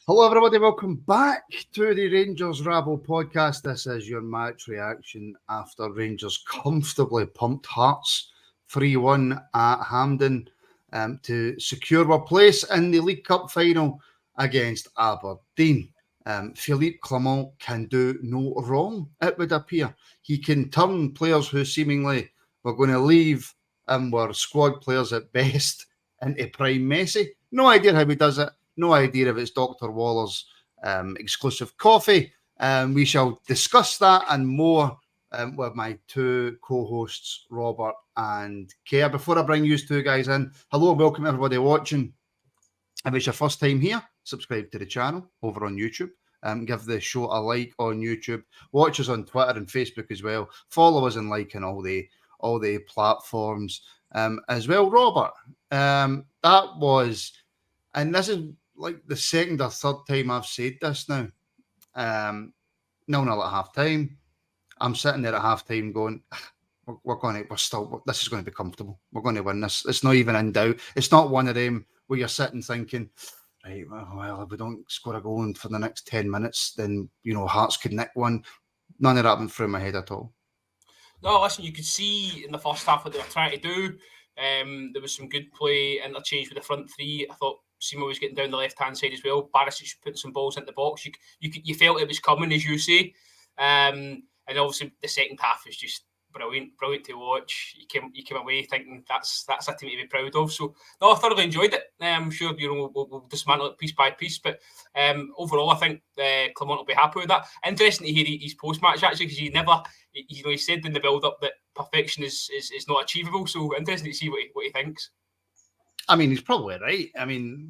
Hello, everybody. Welcome back to the Rangers Rabble podcast. This is your match reaction after Rangers comfortably pumped Hearts 3-1 at Hampden to secure a place in the League Cup final against Aberdeen. Philippe Clement can do no wrong, it would appear. He can turn players who seemingly were going to leave and were squad players at best into prime Messi. No idea how he does it. No idea if it's Dr. Waller's exclusive coffee. We shall discuss that and more with my two co-hosts, Robert and Kerr. Before I bring you two guys in, hello and welcome everybody watching. If it's your first time here, subscribe to the channel over on YouTube. Give the show a like on YouTube. Watch us on Twitter and Facebook as well. Follow us and like on all the platforms as well. Robert, that was, and this is like the second or third time I've said this now. 0-0 at half time. I'm sitting there at half time going, this is going to be comfortable. We're going to win this. It's not even in doubt. It's not one of them where you're sitting thinking, right, well, if we don't score a goal for the next 10 minutes, then, Hearts could nick one. None of that went through my head at all. No, listen, you could see in the first half what they were trying to do. There was some good play, interchange with the front three. I thought Simo was getting down the left-hand side as well. Barisic putting some balls into the box. You felt it was coming, as you say. And obviously the second half was just brilliant to watch. You came away thinking that's a team to be proud of. So, no, I thoroughly enjoyed it. I'm sure we'll dismantle it piece by piece. But overall, I think Clement will be happy with that. Interesting to hear his post-match, actually, because he said in the build-up that perfection is not achievable. So, interesting to see what he thinks. I mean, he's probably right. I mean,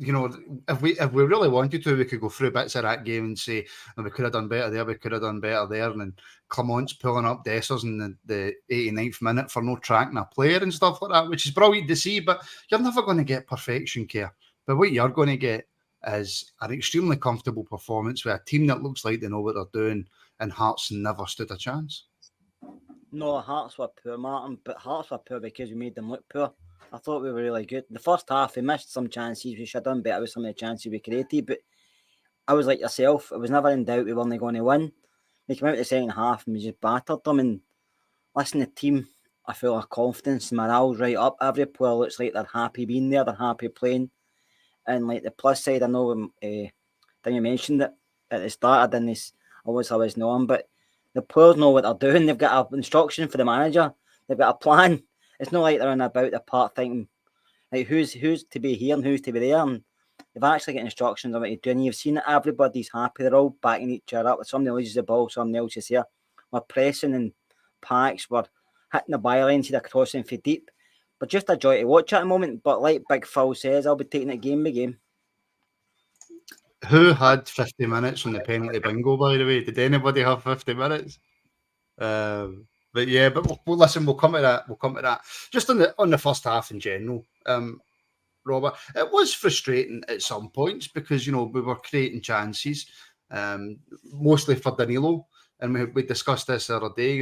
if we really wanted to, we could go through bits of that game and say, we could have done better there, we could have done better there. And Clement's pulling up Dessers in the 89th minute for no tracking a player and stuff like that, which is brilliant to see. But you're never going to get perfection, Kerr. But what you're going to get is an extremely comfortable performance with a team that looks like they know what they're doing, and Hearts never stood a chance. No, Hearts were poor, Martin, but Hearts were poor because we made them look poor. I thought we were really good. The first half, we missed some chances. We should have done better with some of the chances we created. But I was like yourself. It was never in doubt we weren't going to win. We came out the second half and we just battered them. And listen, the team, I feel a confidence. Morale's right up. Every player looks like they're happy being there. They're happy playing. And like the plus side, I know you mentioned it at the start. I was knowing, but the players know what they're doing. They've got an instruction for the manager. They've got a plan. It's not like they're in about the part thinking like who's to be here and who's to be there. And they've actually got instructions on what to do. And you've seen that everybody's happy. They're all backing each other up. If somebody loses the ball, somebody else is here. We're pressing and packs. We're hitting the byline instead of crossing for deep. But just a joy to watch at the moment. But like Big Phil says, I'll be taking it game by game. Who had 50 minutes on the penalty bingo, by the way? Did anybody have 50 minutes? But yeah, we'll listen. We'll come to that. Just on the first half in general, Robert, it was frustrating at some points because we were creating chances, mostly for Danilo, and we discussed this the other day.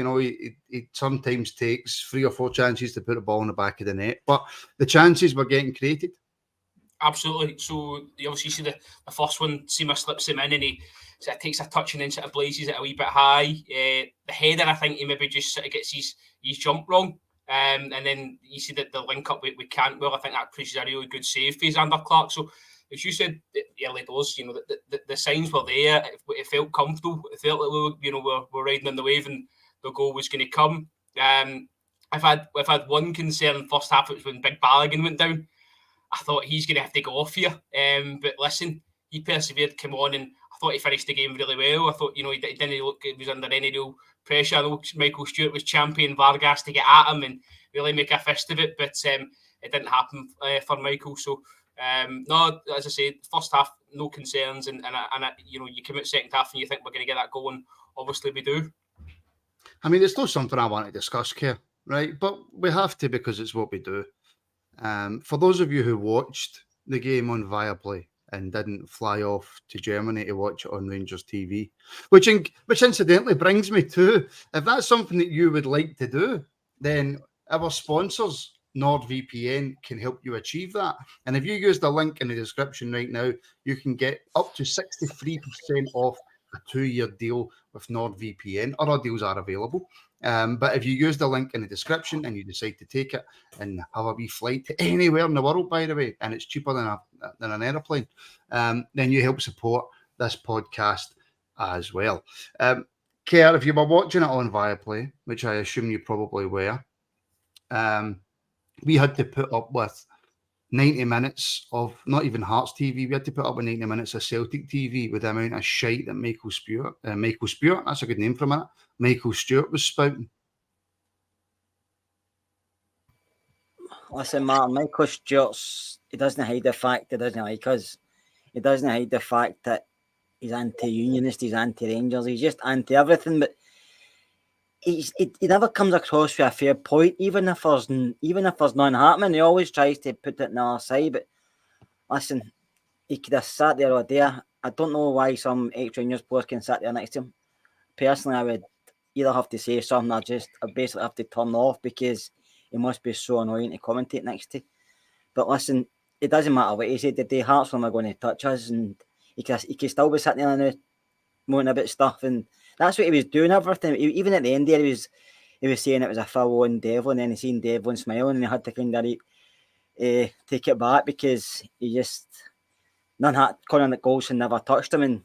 He sometimes takes 3 or 4 chances to put the ball in the back of the net, but the chances were getting created. Absolutely. So you obviously see the first one, Seema slips him in and he sort of takes a touch and then sort of blazes it a wee bit high. The header, I think he maybe just sort of gets his jump wrong. And then you see that the link up with Cantwell, I think that pushes a really good save for Xander Clark. So as you said early doors, the signs were there. It felt comfortable. It felt like we were riding on the wave and the goal was going to come. I've had one concern first half. It was when Big Balogun went down. I thought he's going to have to go off here. But listen, he persevered, came on, and I thought he finished the game really well. I thought, he didn't look he was under any real pressure. I know Michael Stewart was championing Vargas to get at him and really make a fist of it, but it didn't happen for Michael. So, no, as I said, first half, no concerns. And you come out second half and you think we're going to get that going. Obviously, we do. I mean, it's not something I want to discuss, Kerr, right? But we have to because it's what we do. For those of you who watched the game on Viaplay and didn't fly off to Germany to watch it on Rangers TV, which incidentally brings me to, if that's something that you would like to do, then our sponsors NordVPN can help you achieve that. And if you use the link in the description right now, you can get up to 63% off a 2-year deal with NordVPN. Other deals are available. But if you use the link in the description and you decide to take it and have a wee flight to anywhere in the world, by the way, and it's cheaper than an aeroplane, then you help support this podcast as well. Kerr, if you were watching it on Viaplay, which I assume you probably were, we had to put up with 90 minutes of not even Hearts TV. We had to put up with 90 minutes of Celtic TV with the amount of shite that Michael Stewart, that's a good name for a minute, Michael Stewart was spouting. Listen, Martin, Michael Stewart's, he doesn't hide the fact he doesn't like us. He doesn't hide the fact that he's anti-unionist, he's anti-Rangers, he's just anti-everything, but he never comes across with a fair point, even if there's none happening. He always tries to put it on the other side, but listen, he could have sat there all day. I don't know why some ex-Rangers players can sit there next to him. Personally, I would either have to say something or I basically have to turn off because he must be so annoying to commentate next to. But listen, it doesn't matter what he said today. Hearts are going to touch us, and he could still be sitting there now moaning about stuff, and that's what he was doing. Everything, even at the end there, he was saying it was a foul on Devlin, and then he seen Devlin smiling, and he had to kind of take it back because he just Conor Nicholson never touched him, and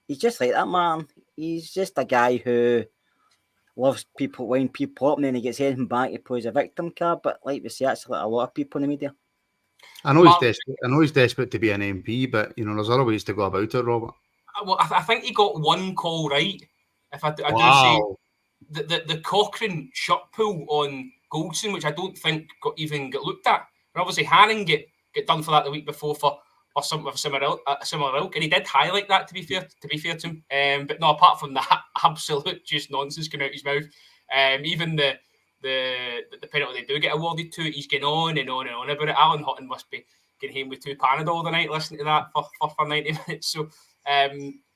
he's just like that, man. He's just a guy who loves people when people up, and then he gets anything back, he plays a victim card. But like we say, that's like a lot of people in the media. I know he's desperate. I know he's desperate to be an MP, but there's other ways to go about it, Robert. Well, I think he got one call right. If I do say the Cochrane shot pull on Goldson, which I don't think got looked at. And obviously Hannon get done for that the week before for something of a similar ilk, and he did highlight that to be fair to him. But no, apart from that, absolute just nonsense coming out his mouth. Even the penalty they do get awarded to, he's going on and on and on about it. Alan Hutton must be getting home with 2 Panadol the night listening to that for 90 minutes. So,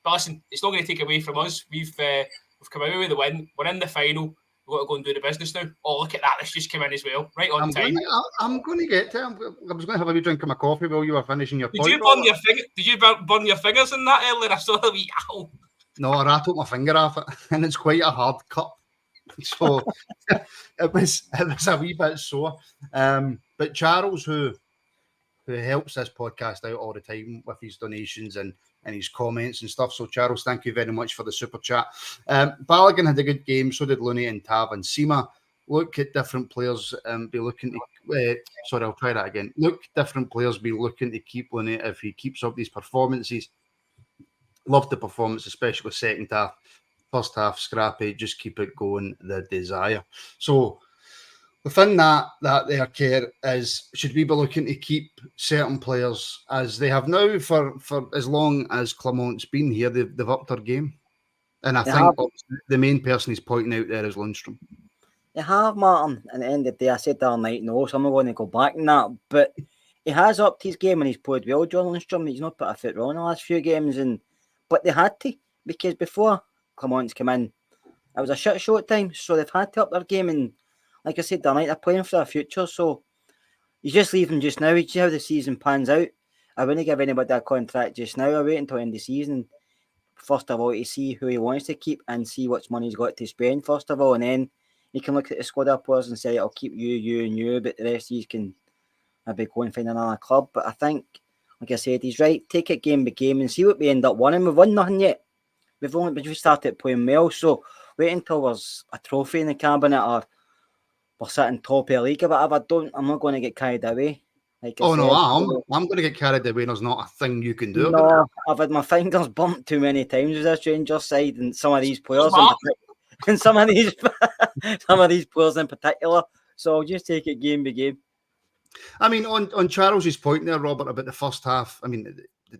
but listen, it's not going to take away from us. We've come out with the win. We're in the final. We've got to go and do the business now. Oh, look at that. This just came in as well. Right on time. I'm going to get to it. I was going to have a wee drink of my coffee while you were finishing your point. Did you burn your fingers in that earlier? I saw a wee ow. No, I rattled my finger off it, and it's quite a hard cut. So it was a wee bit sore. But Charles, who helps this podcast out all the time with his donations and his comments and stuff. So Charles, thank you very much for the super chat. Balogun had a good game, so did Looney and Tav and Seema. Look at different players be looking to I'll try that again. Look, different players be looking to keep Looney if he keeps up these performances. Loved the performance, especially second half. First half, scrappy, just keep it going, the desire. So within that there, Kerr, is should we be looking to keep certain players as they have now for as long as Clermont's been here? They've upped their game. And I think the main person he's pointing out there is Lundstrom. They have, Martin. At the end of the day, I said the other night, no, so I'm not going to go back on that. But he has upped his game and he's played well, John Lundstrom. He's not put a foot wrong in the last few games. But they had to, because before Clermont's come in, it was a shit show at times. So they've had to up their game. And like I said the other night, they're playing for their future. So you just leave them just now. You see how the season pans out. I wouldn't give anybody a contract just now. I wait until the end of the season. First of all, to see who he wants to keep and see what money he's got to spend, first of all. And then you can look at the squad of players and say, I'll keep you, and you, but the rest of you can maybe go and find another club. But I think, like I said, he's right. Take it game by game and see what we end up winning. We've won nothing yet. We've just started playing well. So wait until there's a trophy in the cabinet or we're sitting top of the league or whatever. I'm not going to get carried away. Like I'm going to get carried away. There's not a thing you can do. No, I've had my fingers bumped too many times with this Rangers side and some of these players and some of these players in particular. So I'll just take it game by game. I mean, on Charles's point there, Robert, about the first half. I mean,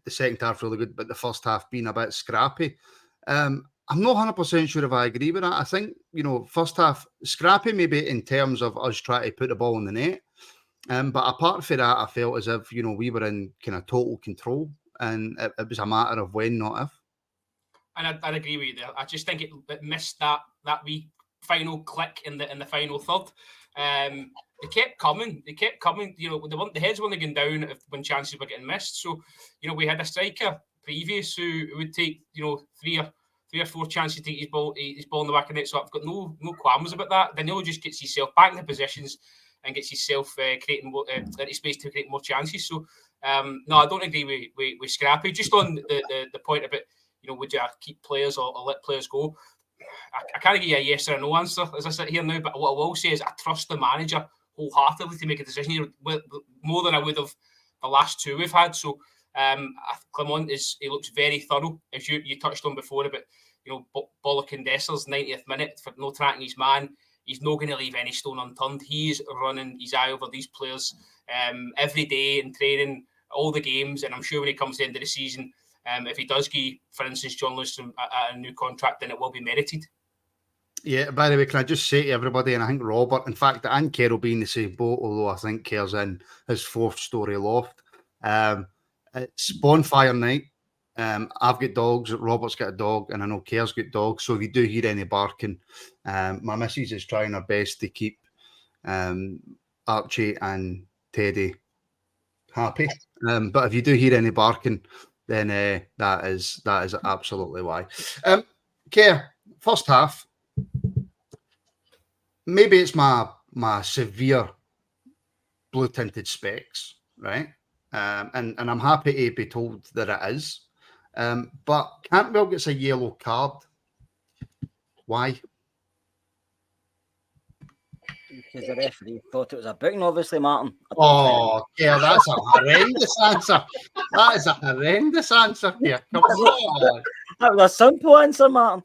the second half really good, but the first half being a bit scrappy. I'm not 100% sure if I agree with that. I think, first half scrappy maybe in terms of us trying to put the ball in the net. But apart from that, I felt as if, we were in kind of total control and it was a matter of when, not if. And I'd agree with you there. I just think it missed that wee final click in the final third. They kept coming. You know, the heads weren't going down when chances were getting missed. So, you know, we had a striker previous who would take, you know, three or four chances to take his ball in the back of the net. So I've got no qualms about that. Danilo just gets himself back in the positions and gets himself creating more space to create more chances. So, no, I don't agree with Scrappy. Just on the point about, you know, would you keep players or let players go? I can't give you a yes or a no answer as I sit here now, but what I will say is I trust the manager wholeheartedly to make a decision here, more than I would have the last two we've had. So Clement he looks very thorough, as you touched on before about, you know, Bollock and Dessers 90th minute for no tracking his man. He's not going to leave any stone unturned. He's running his eye over these players every day in training, all the games, and I'm sure when he comes to the end of the season, if he does give, for instance, John Lewis a new contract, then it will be merited. Yeah, by the way, can I just say to everybody, and I think Robert, in fact, and Kerr will be in the same boat, although I think Kerr's in his 4th-story loft. It's bonfire night. I've got dogs, Robert's got a dog, and I know Kerr's got dogs, so if you do hear any barking, my missus is trying her best to keep Archie and Teddy happy. But if you do hear any barking, then that is absolutely why. Kerr, first half, maybe it's my severe blue tinted specs, right? And I'm happy to be told that it is. But Cantwell gets a yellow card. Why? Because the referee thought it was a booking, obviously, Martin. Oh, yeah, that's a horrendous answer. That is a horrendous answer here. Come on. That was a simple answer, Martin.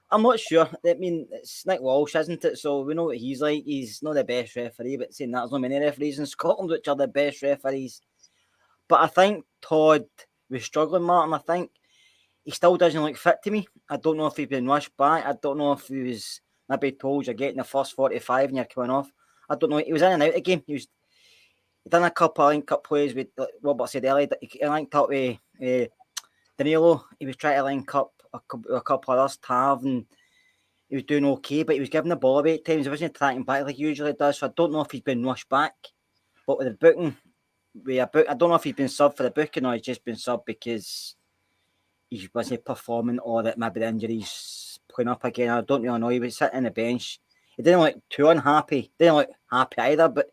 I'm not sure. I mean, it's Nick Walsh, isn't it? So we know what he's like. He's not the best referee, but saying that, there's not many referees in Scotland which are the best referees. But I think Todd was struggling, Martin. I think he still doesn't look fit to me. I don't know if he's been rushed back. I don't know if he was maybe told you're getting the first 45 and you're coming off. I don't know. He was in and out of the game. He done a couple of link-up plays with, like Robert said earlier, he linked up with Danilo. He was trying to link up a couple of others, Tav, and he was doing okay, but he was giving the ball away at times. He wasn't tracking back like he usually does, so I don't know if he's been rushed back. But with the booking, I don't know if he's been subbed for the booking or he's just been subbed because he wasn't performing or that maybe the injuries playing up again. I don't really know. He was sitting on the bench. He didn't look too unhappy. Didn't look happy either, but at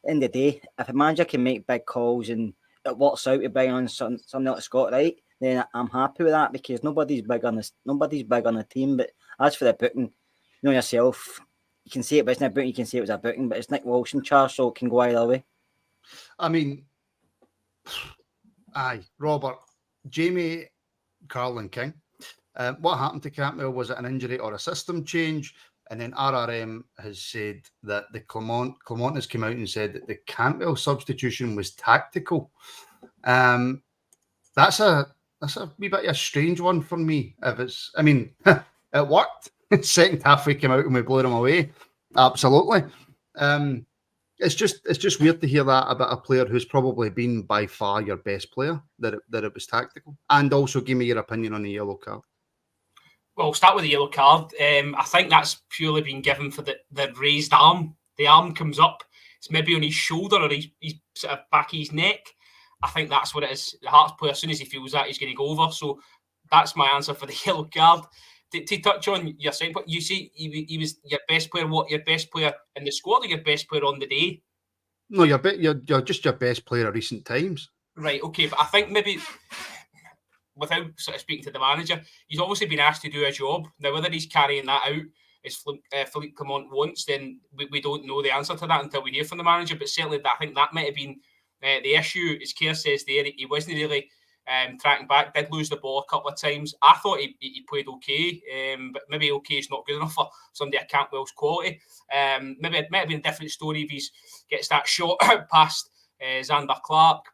the end of the day, if a manager can make big calls and it works out to bring on something like Scott Wright, then I'm happy with that because nobody's big on the team. But as for the booking, you know yourself, you can see it, but it's not a booking. You can see it was a booking, but it's Nick Walsh in charge, so it can go either way. I mean, Robert, Jamie, Carl and King. What happened to Cantwell? Was it an injury or a system change? And then RRM has said that the Clement has come out and said that the Cantwell substitution was tactical. That's a wee bit of a strange one for me. It worked. Second half we came out and we blew them away. Absolutely. It's just weird to hear that about a player who's probably been by far your best player, that it was tactical. And also give me your opinion on the yellow card. Well, we'll start with the yellow card. I think that's purely been given for the raised arm. The arm comes up. It's maybe on his shoulder or he's sort of back of his neck. I think that's what it is. The Hearts player, as soon as he feels that, he's going to go over. So that's my answer for the yellow card. To touch on your second point, you see he was your best player. What, your best player in the squad or your best player on the day? No, you're just your best player of recent times. Right, okay, but I think maybe without sort of speaking to the manager, he's obviously been asked to do a job. Now, whether he's carrying that out as Philippe Clement wants, then we don't know the answer to that until we hear from the manager. But certainly, I think that might have been the issue. As Kerr says there, he wasn't really tracking back, did lose the ball a couple of times. I thought he played okay, but maybe okay is not good enough for somebody at Cantwell's quality. Maybe it might have been a different story if he gets that shot past Xander Clark.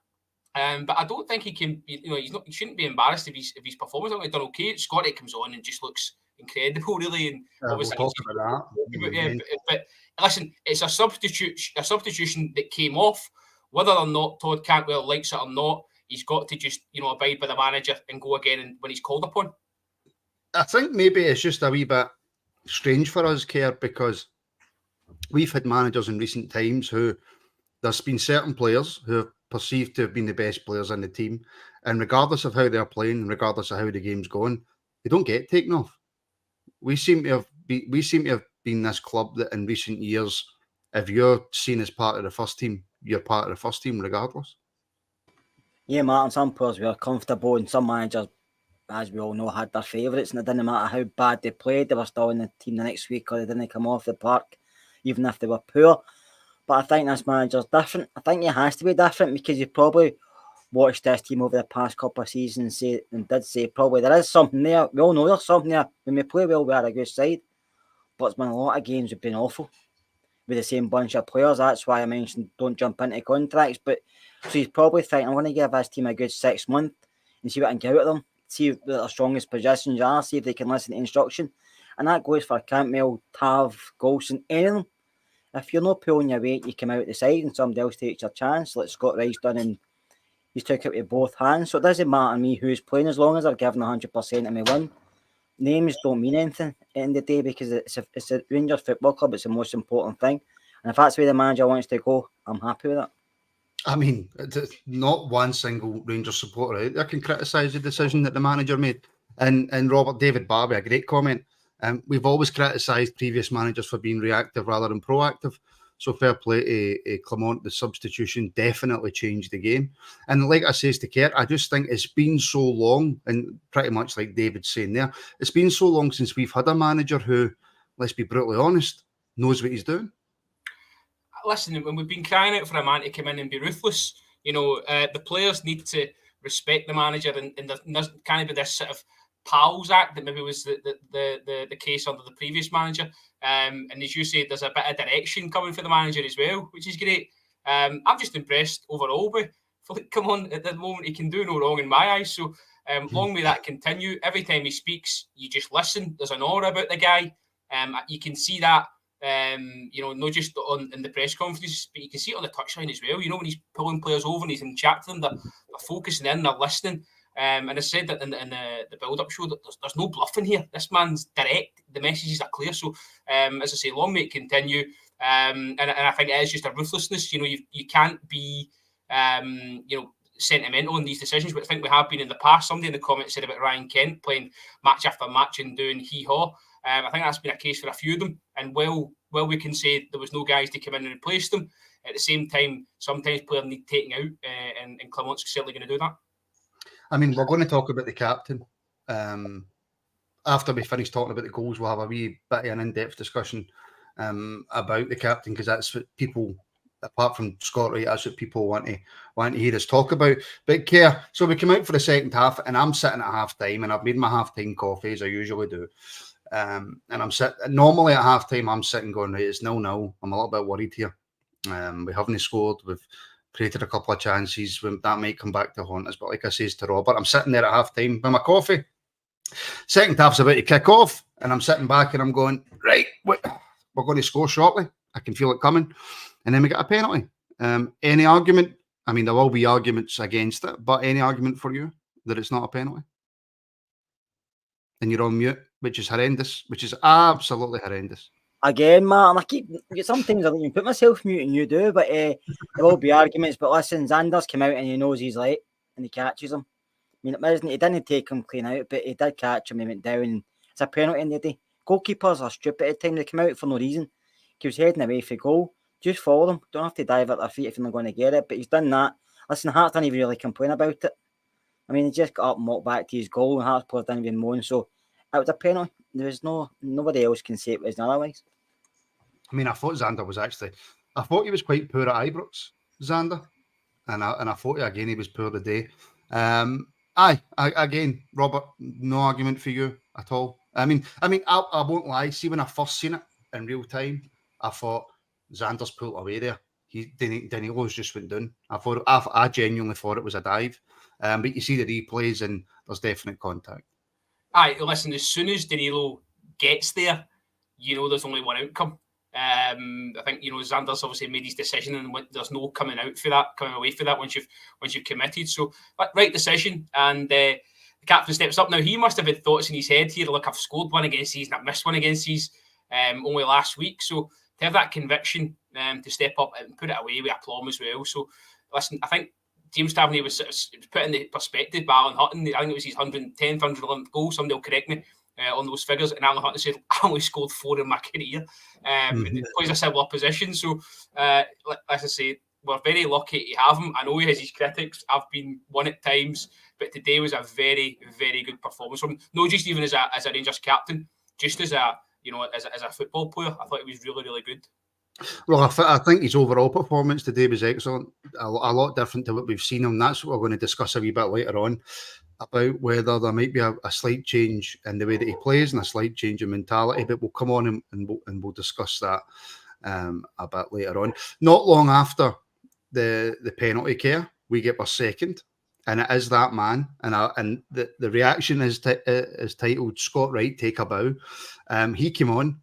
But I don't think he can. He shouldn't be embarrassed if his performance has done okay. Scotty comes on and just looks incredible, really. And obviously, we'll talk about that. But listen, it's a substitution that came off. Whether or not Todd Cantwell likes it or not, he's got to just abide by the manager and go again when he's called upon. I think maybe it's just a wee bit strange for us, Kerr, because we've had managers in recent times who there's been certain players who are perceived to have been the best players in the team, and regardless of how they're playing, regardless of how the game's going, they don't get taken off. We seem to have been this club that in recent years, if you're seen as part of the first team, you're part of the first team regardless. Yeah, Martin, some players were comfortable and some managers, as we all know, had their favourites, and it didn't matter how bad they played, they were still in the team the next week or they didn't come off the park, even if they were poor. But I think this manager's different. I think he has to be different because you probably watched this team over the past couple of seasons and did say probably there is something there. We all know there's something there. When we play well, we are a good side. But it's been a lot of games we've been awful with the same bunch of players. That's why I mentioned don't jump into contracts. But so he's probably thinking, I'm going to give this team a good 6 months and see what I can get out of them. See what their strongest positions are. See if they can listen to instruction. And that goes for Campbell, Tav, Golson, any of them. If you're not pulling your weight, you come out the side and somebody else takes your chance, like Scott Wright's done, and he's took it with both hands. So it doesn't matter to me who's playing as long as they're giving 100% and we win. Names don't mean anything at the end of the day because it's a Rangers football club. It's the most important thing. And if that's where the manager wants to go, I'm happy with that. I mean, not one single Rangers supporter out there can criticise the decision that the manager made. And Robert David Barbie, a great comment. We've always criticised previous managers for being reactive rather than proactive. So fair play to Clement. The substitution definitely changed the game. And like I says to Kerr, I just think it's been so long, and pretty much like David's saying there, it's been so long since we've had a manager who, let's be brutally honest, knows what he's doing. Listen, when we've been crying out for a man to come in and be ruthless, the players need to respect the manager, and there can't be this sort of pals act that maybe was the case under the previous manager. And as you say, there's a bit of direction coming for the manager as well, which is great. I'm just impressed overall with Philippe. Come on, at the moment he can do no wrong in my eyes. So long may that continue. Every time he speaks, you just listen. There's an aura about the guy. You can see that. Not just in the press conferences, but you can see it on the touchline as well. When he's pulling players over and he's in chat to them, they're focusing in, they're listening. And I said that in the build-up show that there's no bluffing here. This man's direct. The messages are clear. So, as I say, long may it continue. And I think it is just a ruthlessness. You can't be, sentimental in these decisions, but I think we have been in the past. Somebody in the comments said about Ryan Kent playing match after match and doing hee-haw. I think that's been a case for a few of them. And while we can say there was no guys to come in and replace them, at the same time, sometimes players need taking out, and Clement's certainly going to do that. I mean, we're going to talk about the captain. After we finish talking about the goals, we'll have a wee bit of an in-depth discussion about the captain, because that's what people, apart from Scott Wright, that's what people want to hear us talk about. But Kerr, so we come out for the second half, and I'm sitting at half-time, and I've made my half-time coffee, as I usually do. And I'm normally at half-time, I'm sitting going, right, it's 0-0. I'm a little bit worried here. We haven't scored. We've created a couple of chances. That might come back to haunt us. But like I says to Robert, I'm sitting there at half-time with my coffee. Second half's about to kick off, and I'm sitting back and I'm going, right, we're going to score shortly. I can feel it coming. And then we get a penalty. Any argument? I mean, there will be arguments against it, but any argument for you that it's not a penalty? And you're on mute, which is horrendous, which is absolutely horrendous. Again, Martin, sometimes I don't even put myself mute and you do, but there will be arguments. But listen, Xander's come out and he knows he's late and he catches him. I mean, he didn't take him clean out, but he did catch him. He went down. It's a penalty in the day. Goalkeepers are stupid at times. They come out for no reason. He was heading away for goal. Just follow them. Don't have to dive at their feet if you're not going to get it. But he's done that. Listen, Hearts didn't even really complain about it. I mean, he just got up and walked back to his goal, and Hearts players didn't even moan. So it was a penalty. There was nobody else can say it was otherwise. I mean, I thought he was quite poor at Ibrox, Xander, and I thought again he was poor today. Again, Robert, no argument for you at all. I mean, I won't lie. See, when I first seen it in real time, I thought Xander's pulled away there. Danilo's just went down. I genuinely thought it was a dive. But you see the replays and there's definite contact. Aye, listen, as soon as Danilo gets there, there's only one outcome. I think Xander's obviously made his decision, and there's no coming away for that once you've committed. So, right decision, and the captain steps up. Now he must have had thoughts in his head here. Look, I've scored one against these, and I've missed one against these only last week. So have that conviction to step up and put it away with aplomb as well. So, listen, I think James Tavernier was put in the perspective by Alan Hutton. I think it was his 110th, 111th goal. Somebody will correct me on those figures. And Alan Hutton said, I only scored 4 in my career. It plays a similar position. So, as I say, we're very lucky to have him. I know he has his critics. I've been one at times. But today was a very, very good performance from him. Not just even as a Rangers captain, just as a football player. I thought he was really, really good. Well, I think his overall performance today was excellent. A lot different to what we've seen him. That's what we're going to discuss a wee bit later on, about whether there might be a slight change in the way that he plays and a slight change in mentality. But we'll come on and we'll discuss that a bit later on. Not long after the penalty, Kerr, we get our second. And it is that man, and the reaction is titled "Scott Wright, Take a Bow." He came on,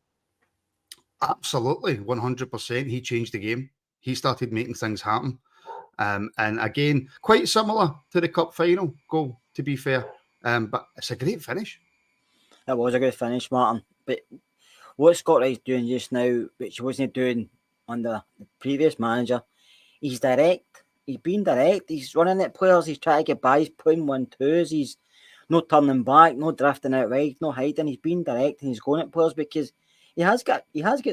absolutely 100%. He changed the game. He started making things happen, and again, quite similar to the cup final goal, to be fair. But it's a great finish. It was a good finish, Martin. But what Scott Wright's doing just now, which he wasn't doing under the previous manager, he's direct. He's being direct. He's running at players. He's trying to get by. He's putting 1-2s. He's no turning back, no drifting out wide, no hiding. He's being direct and he's going at players because he has got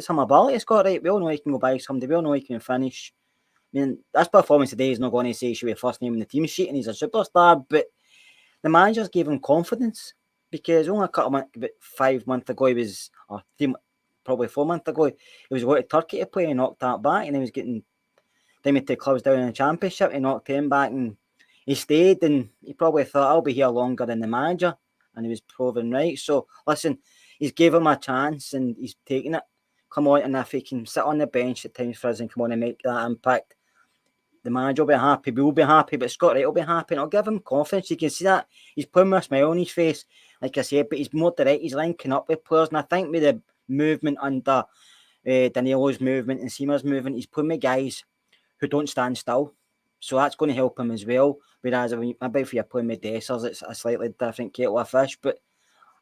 some ability. Scott Wright. We all know he can go by somebody. We all know he can finish. I mean, this performance today is not going to say he should be first name in the team sheet and he's a superstar, but the managers gave him confidence because only about 5 months ago he was, or probably 4 months ago, he was going to Turkey to play and knocked that back, and he was getting them to clubs down in the Championship. He knocked him back and he stayed, and he probably thought, I'll be here longer than the manager, and he was proven right. So listen, he's gave him a chance and he's taking it. Come on, and if he can sit on the bench at times for us and come on and make that impact, the manager will be happy, we will be happy, but Scott Wright will be happy, and it'll give him confidence. You can see that he's putting a smile on his face, like I said, but he's more direct, he's linking up with players, and I think with the movement under Danilo's movement and Seamer's movement, he's putting with guys who don't stand still, so that's going to help him as well. Whereas maybe if you're playing with Dessers, it's a slightly different kettle of fish, but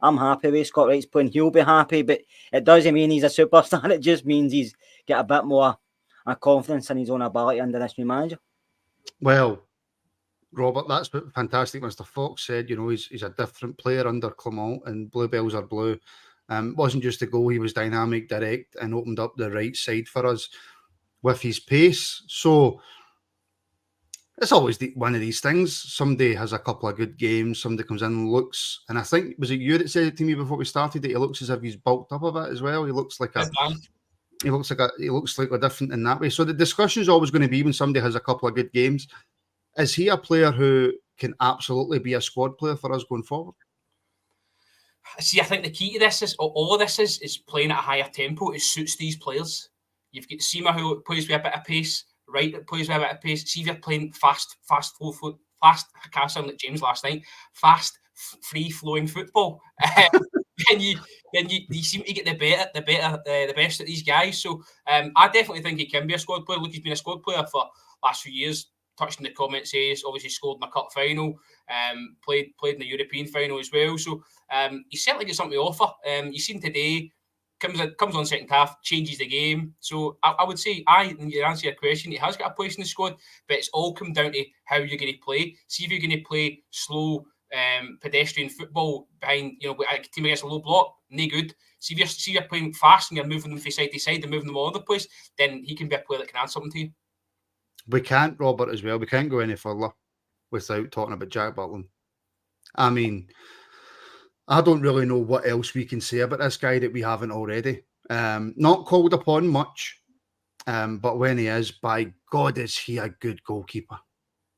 I'm happy with Scott Wright's playing. He'll be happy, but it doesn't mean he's a superstar. It just means he's got a bit more confidence in his own ability under this new manager. Well, Robert, that's fantastic. Mr. Fox said, he's a different player under Clement, and Bluebells are blue. Wasn't just a goal, he was dynamic, direct, and opened up the right side for us with his pace. So it's always one of these things. Somebody has a couple of good games, somebody comes in and looks, and I think, was it you that said it to me before we started, that he looks as if he's bulked up a bit as well? He looks slightly different in that way. So the discussion is always going to be when somebody has a couple of good games. Is he a player who can absolutely be a squad player for us going forward? See, I think the key to this is all of this is playing at a higher tempo. It suits these players. You've got Seamer who plays with a bit of pace, Wright that plays with a bit of pace. See if you're playing fast, I can't sound like James last night. Fast, free-flowing football. Then you seem to get the best of these guys. So I definitely think he can be a squad player. Look, he's been a squad player for the last few years. Touched in the comments, says obviously scored in the cup final, played in the European final as well. So he's certainly got something to offer. You've seen today, comes on second half, changes the game. So I would say, to answer your question, he has got a place in the squad, but it's all come down to how you're going to play. See if you're going to play slow, pedestrian football behind, a team against a low block, no good. See if you're playing fast and you're moving them from side to side and moving them all over the place, then he can be a player that can add something to you. We can't, Robert, as well. We can't go any further without talking about Jack Butland. I mean, I don't really know what else we can say about this guy that we haven't already. Not called upon much, but when he is, by God, is he a good goalkeeper.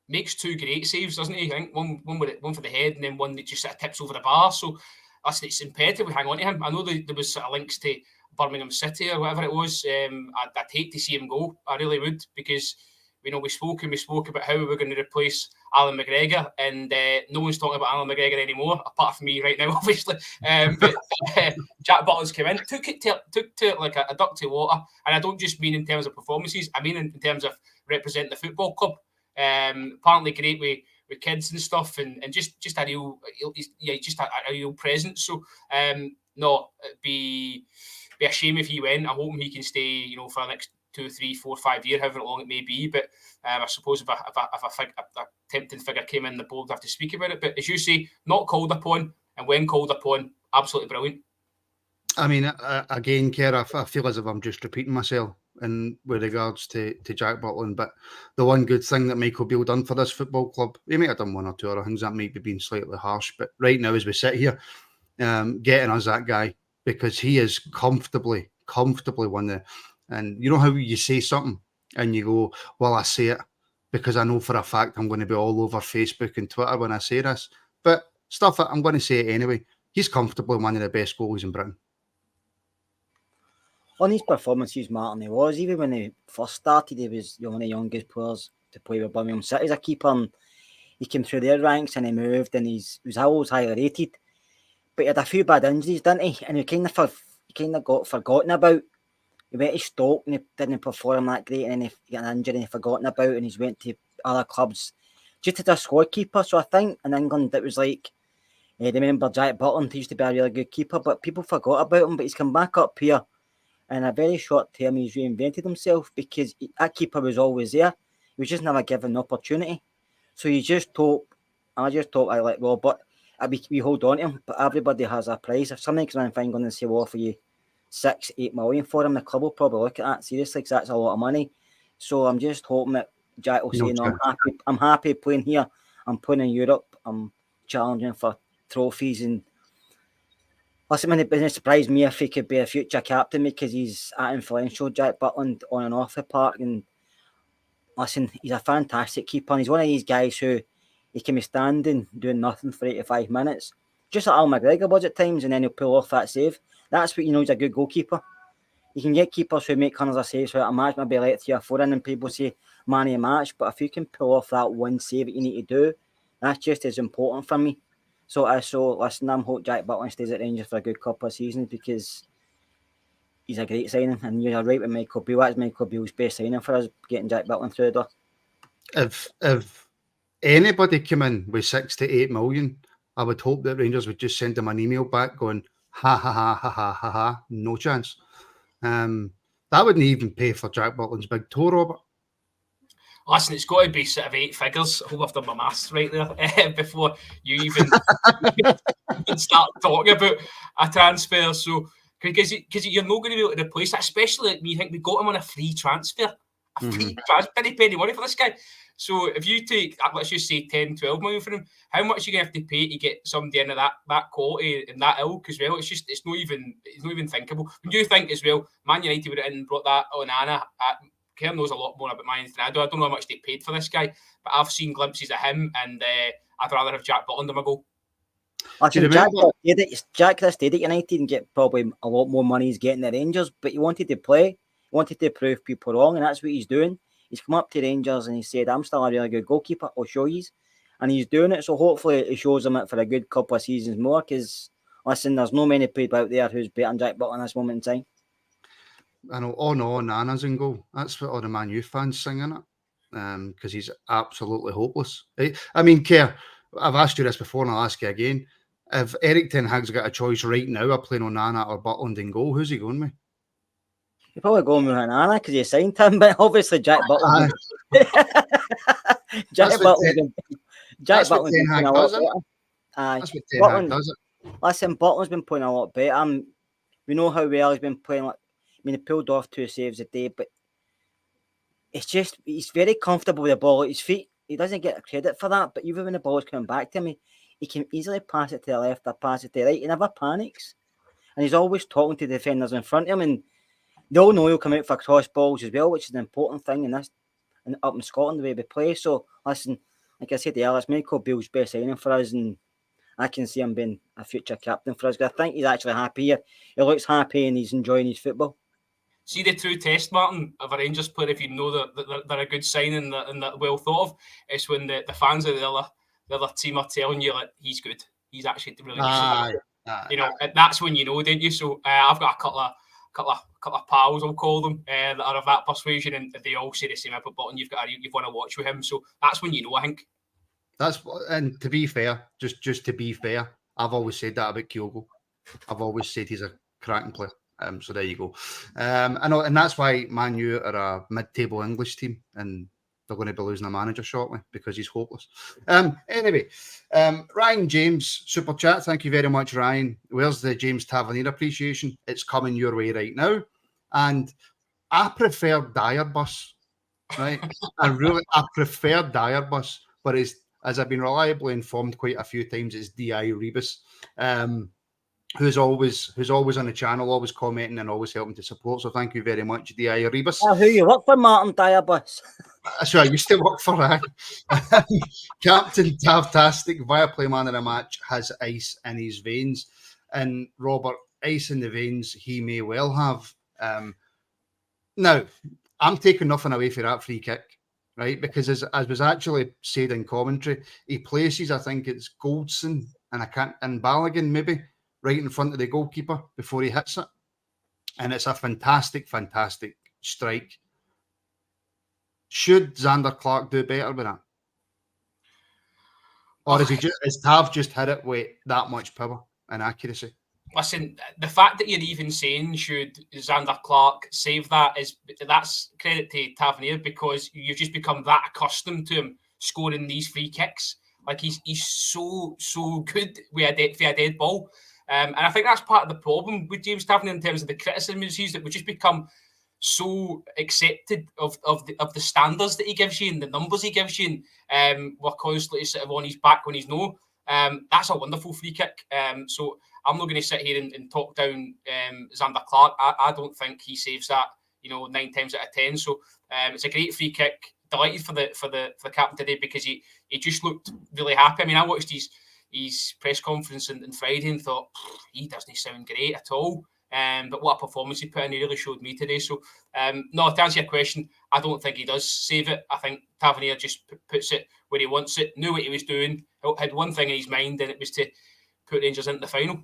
Makes 2 great saves, doesn't he? I think one for the head and then one that just sort of tips over the bar. So it's imperative we hang on to him. I know there was sort of links to Birmingham City or whatever it was. I'd hate to see him go. I really would, because we spoke about how we were going to replace Alan McGregor, and no one's talking about Alan McGregor anymore, apart from me right now, obviously. But Jack Butland's come in, took to like a duck to water, and I don't just mean in terms of performances. I mean in terms of representing the football club. Apparently great with kids and stuff, and just a real presence. So no, it'd be a shame if he went. I'm hoping he can stay, for the next 2, 3, 4, 5 years, however long it may be. But I suppose if a tempting figure came in, the board would have to speak about it. But as you say, not called upon, and when called upon, absolutely brilliant. I mean, again, Kerr, I feel as if I'm just repeating myself with regards to Jack Butland, but the one good thing that Michael Beale done for this football club, he might have done one or two other things that might be being slightly harsh, but right now as we sit here, getting us that guy, because he is comfortably one there. And you know how you say something and you go, well, I say it because I know for a fact I'm going to be all over Facebook and Twitter when I say this, but stuff that I'm going to say it anyway. He's comfortably one of the best goalies in Britain. On his performances, Martin, he was, even when he first started, he was one of the youngest players to play with Birmingham City as a keeper. And he came through their ranks and he moved, and he was always highly rated. But he had a few bad injuries, didn't he? And he kind of got forgotten about. He went to Stoke and he didn't perform that great, and then he got an injury and he forgotten about, and he's went to other clubs just as a squad keeper. So I think in England it was like, I remember Jack Butland, he used to be a really good keeper, but people forgot about him. But he's come back up here. In a very short term, he's reinvented himself, because that keeper was always there. He was just never given the opportunity. So I just hope I like Robert, we hold on to him, but everybody has a price. If somebody comes in and finds going to say, we'll offer you 6-8 million for him, the club will probably look at that seriously, because that's a lot of money. So I'm just hoping that Jack will say, no, I'm happy playing here. I'm playing in Europe. I'm challenging for trophies. And listen, it wouldn't surprise me if he could be a future captain, because he's that influential, Jack Butland, on and off the park. And listen, he's a fantastic keeper. And he's one of these guys who he can be standing doing nothing for 85 minutes, just like Al McGregor was at times, and then he'll pull off that save. That's what you know he's a good goalkeeper. You can get keepers who make hundreds of saves throughout a match, maybe let 3 or 4 in, and people say man of the match. But if you can pull off that one save that you need to do, that's just as important for me. So listen, I'm hoping Jack Butland stays at Rangers for a good couple of seasons, because he's a great signing. And you're right with Michael Beale. That's Michael Beale's best signing for us, getting Jack Butland through the door. If anybody came in with 6 to 8 million, I would hope that Rangers would just send him an email back going, ha ha ha ha ha ha ha, no chance. That wouldn't even pay for Jack Butland's big toe, Robert. Listen, it's got to be sort of 8 figures. I hope I've done my maths right there before you even start talking about a transfer. So, because you're not going to be able to replace that, especially like me. I think we got him on a free transfer. A free transfer, penny money for this guy. So if you take, let's just say 10, 12 million for him, how much are you going to have to pay to get somebody into that quality and that ilk as well? It's not even thinkable. When you think as well, Man United would have brought that on Anna. Kerr knows a lot more about Man United than I do. I don't know how much they paid for this guy, but I've seen glimpses of him, and I'd rather have Jack Butland in my goal. Jack could have stayed at United and get probably a lot more money he's getting at Rangers, but he wanted to play, he wanted to prove people wrong, and that's what he's doing. He's come up to Rangers and he said, I'm still a really good goalkeeper, I'll show you. And he's doing it, so hopefully he shows him it for a good couple of seasons more, because, listen, there's no many people out there who's better than Jack Butland at this moment in time. I know, oh no, Nana's in goal. That's what all the Man U fans singing it, because he's absolutely hopeless. I mean, Kerr, I've asked you this before and I'll ask you again. If Eric Ten Hag's got a choice right now of playing on Nana or Butland in goal, who's he going with? You're probably going with Nana because you signed him, but obviously Jack Butland. Jack Butland. That's what Ten Hag does, isn't it? That's what Ten Hag does it. Listen, Butland's been playing a lot better. We know how well he's been playing. I mean, he pulled off 2 saves a day, but it's just, he's very comfortable with the ball at his feet. He doesn't get credit for that, but even when the ball is coming back to him, he can easily pass it to the left or pass it to the right. He never panics. And he's always talking to the defenders in front of him, and they all know he'll come out for cross balls as well, which is an important thing in this, and up in Scotland, the way we play. So, listen, like I said earlier, it's Michael Beale's best signing for us, and I can see him being a future captain for us. I think he's actually happy here. He looks happy and he's enjoying his football. See the true test, Martin, of a Rangers player, if you know that they're a good signing and that well thought of, it's when the fans of the other team are telling you that he's good. He's actually really good. That's when you know, don't you? So I've got a couple of pals, I'll call them, that are of that persuasion, and they all say the same about Button. You've won a watch with him, so that's when you know, I think. And to be fair, just to be fair, I've always said that about Kyogo. I've always said he's a cracking player. So there you go. I know, and that's why Man U are a mid-table English team, and they're going to be losing a manager shortly because he's hopeless. Anyway, Ryan James, super chat. Thank you very much, Ryan. Where's the James Tavernier appreciation? It's coming your way right now. And I prefer Dyer Bus, right? I prefer Dyer Bus, but it's, as I've been reliably informed quite a few times, it's D.I. Rebus. Who's always on the channel, always commenting and always helping to support. So thank you very much, D.I. Rebus. Who you work for, Martin Diabus? So I used to work for Captain Tavtastic, Viaplay Man of the Match, has ice in his veins. And Robert, ice in the veins, he may well have. Now, I'm taking nothing away for that free kick, right? Because as was actually said in commentary, he places, I think it's Goldson and Balogun maybe, right in front of the goalkeeper before he hits it. And it's a fantastic, fantastic strike. Should Xander Clark do better with that? Or is Tav just hit it with that much power and accuracy? Listen, the fact that you're even saying should Xander Clark save that's credit to Tavernier, because you've just become that accustomed to him scoring these free kicks. Like he's so good with a dead ball. And I think that's part of the problem with James Tavernier in terms of the criticism he's used, that we just become so accepted of the standards that he gives you and the numbers he gives you, and we're constantly sort of on his back when he's no. That's a wonderful free kick. So I'm not going to sit here and talk down Xander Clark. I don't think he saves that, 9 times out of 10. So it's a great free kick. Delighted for the captain today, because he just looked really happy. I mean, I watched his press conference on Friday and thought, he doesn't sound great at all. But what a performance he put in, he really showed me today. So, no, to answer your question, I don't think he does save it. I think Tavernier just puts it where he wants it, knew what he was doing, had one thing in his mind, and it was to put Rangers into the final.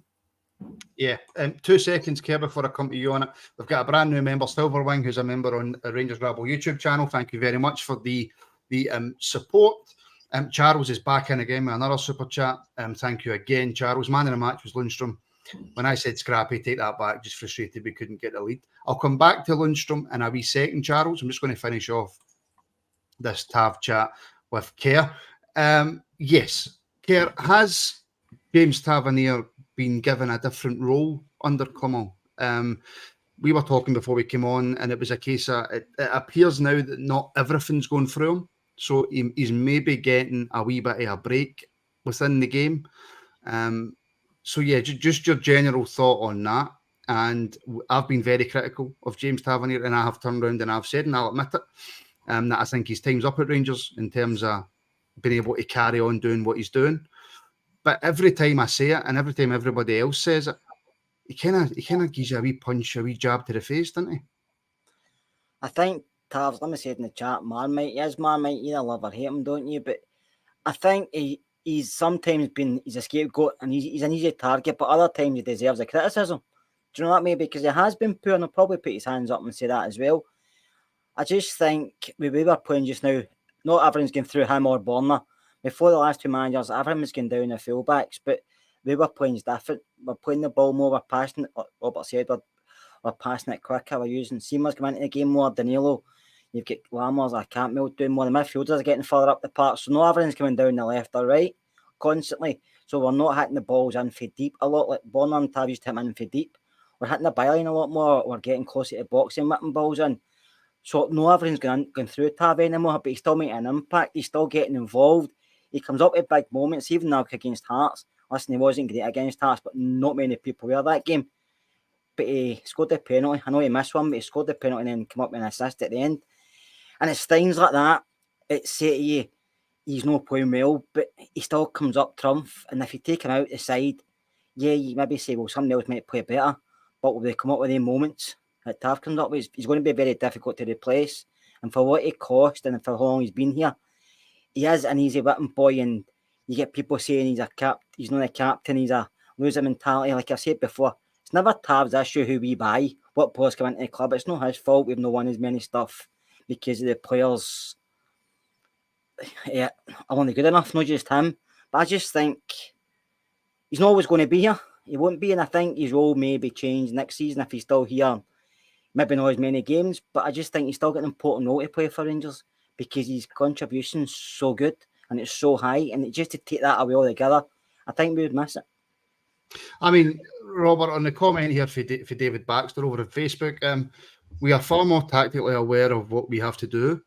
Yeah, 2 seconds, Kerr, before I come to you on it. We've got a brand new member, Silverwing, who's a member on the Rangers Rabble YouTube channel. Thank you very much for the support. Charles is back in again with another super chat. Thank you again, Charles. Man of the match was Lundstrom. When I said scrappy, take that back. Just frustrated we couldn't get the lead. I'll come back to Lundstrom in a wee second, Charles. I'm just going to finish off this Tav chat with Kerr. Yes, Kerr, has James Tavernier been given a different role under Clement? We were talking before we came on, and it was a case of it appears now that not everything's going through him. So he's maybe getting a wee bit of a break within the game. So yeah, just your general thought on that. And I've been very critical of James Tavernier, and I have turned around and I've said, and I'll admit it, that I think his time's up at Rangers in terms of being able to carry on doing what he's doing. But every time I say it, and every time everybody else says it, he kind of gives you a wee punch, a wee jab to the face, doesn't he? I think Tavs, let me say it in the chat, Marmite. He is Marmite. You love or hate him, don't you? But I think he's sometimes he's a scapegoat, and he's an easy target, but other times he deserves a criticism. Do you know what I mean? Because he has been poor, and he'll probably put his hands up and say that as well. I just think we were playing just now, not everyone's going through him or Borna. Before the last 2 managers, everyone was going down the fullbacks, but we were playing different. We're playing the ball more, we're passing it, like Robert said, we're passing it quicker, we're using Seamers coming into the game more, Danilo. You've got Lammers, Campbell doing more. The midfielders are getting further up the park, so not everyone's coming down the left or right constantly. So we're not hitting the balls in for deep a lot, like Borna and Tav used to hit in for deep. We're hitting the byline a lot more. We're getting closer to the box and whipping balls in. So no everyone's going through Tav anymore, but he's still making an impact. He's still getting involved. He comes up with big moments, even now against Hearts. Listen, he wasn't great against Hearts, but not many people were that game. But he scored the penalty. I know he missed one, but he scored the penalty and then came up with an assist at the end. And it's things like that. It's say to you, he's not playing well, but he still comes up trump. And if you take him out the side, yeah, you maybe say, well, somebody else might play better. But will they come up with the moments that Tav comes up with? He's going to be very difficult to replace. And for what he cost and for how long he's been here, he is an easy whipping boy. And you get people saying he's not a captain, he's a loser mentality. Like I said before, it's never Tav's issue who we buy, what players come into the club. It's not his fault we've not won as many stuff because of the players. Yeah, are only good enough, not just him. But I just think he's not always going to be here. He won't be, and I think his role may be changed next season if he's still here. Maybe not as many games, but I just think he's still got an important role to play for Rangers because his contribution's so good and it's so high, and just to take that away altogether, I think we would miss it. I mean, Robert, on the comment here for David Baxter over on Facebook, we are far more tactically aware of what we have to do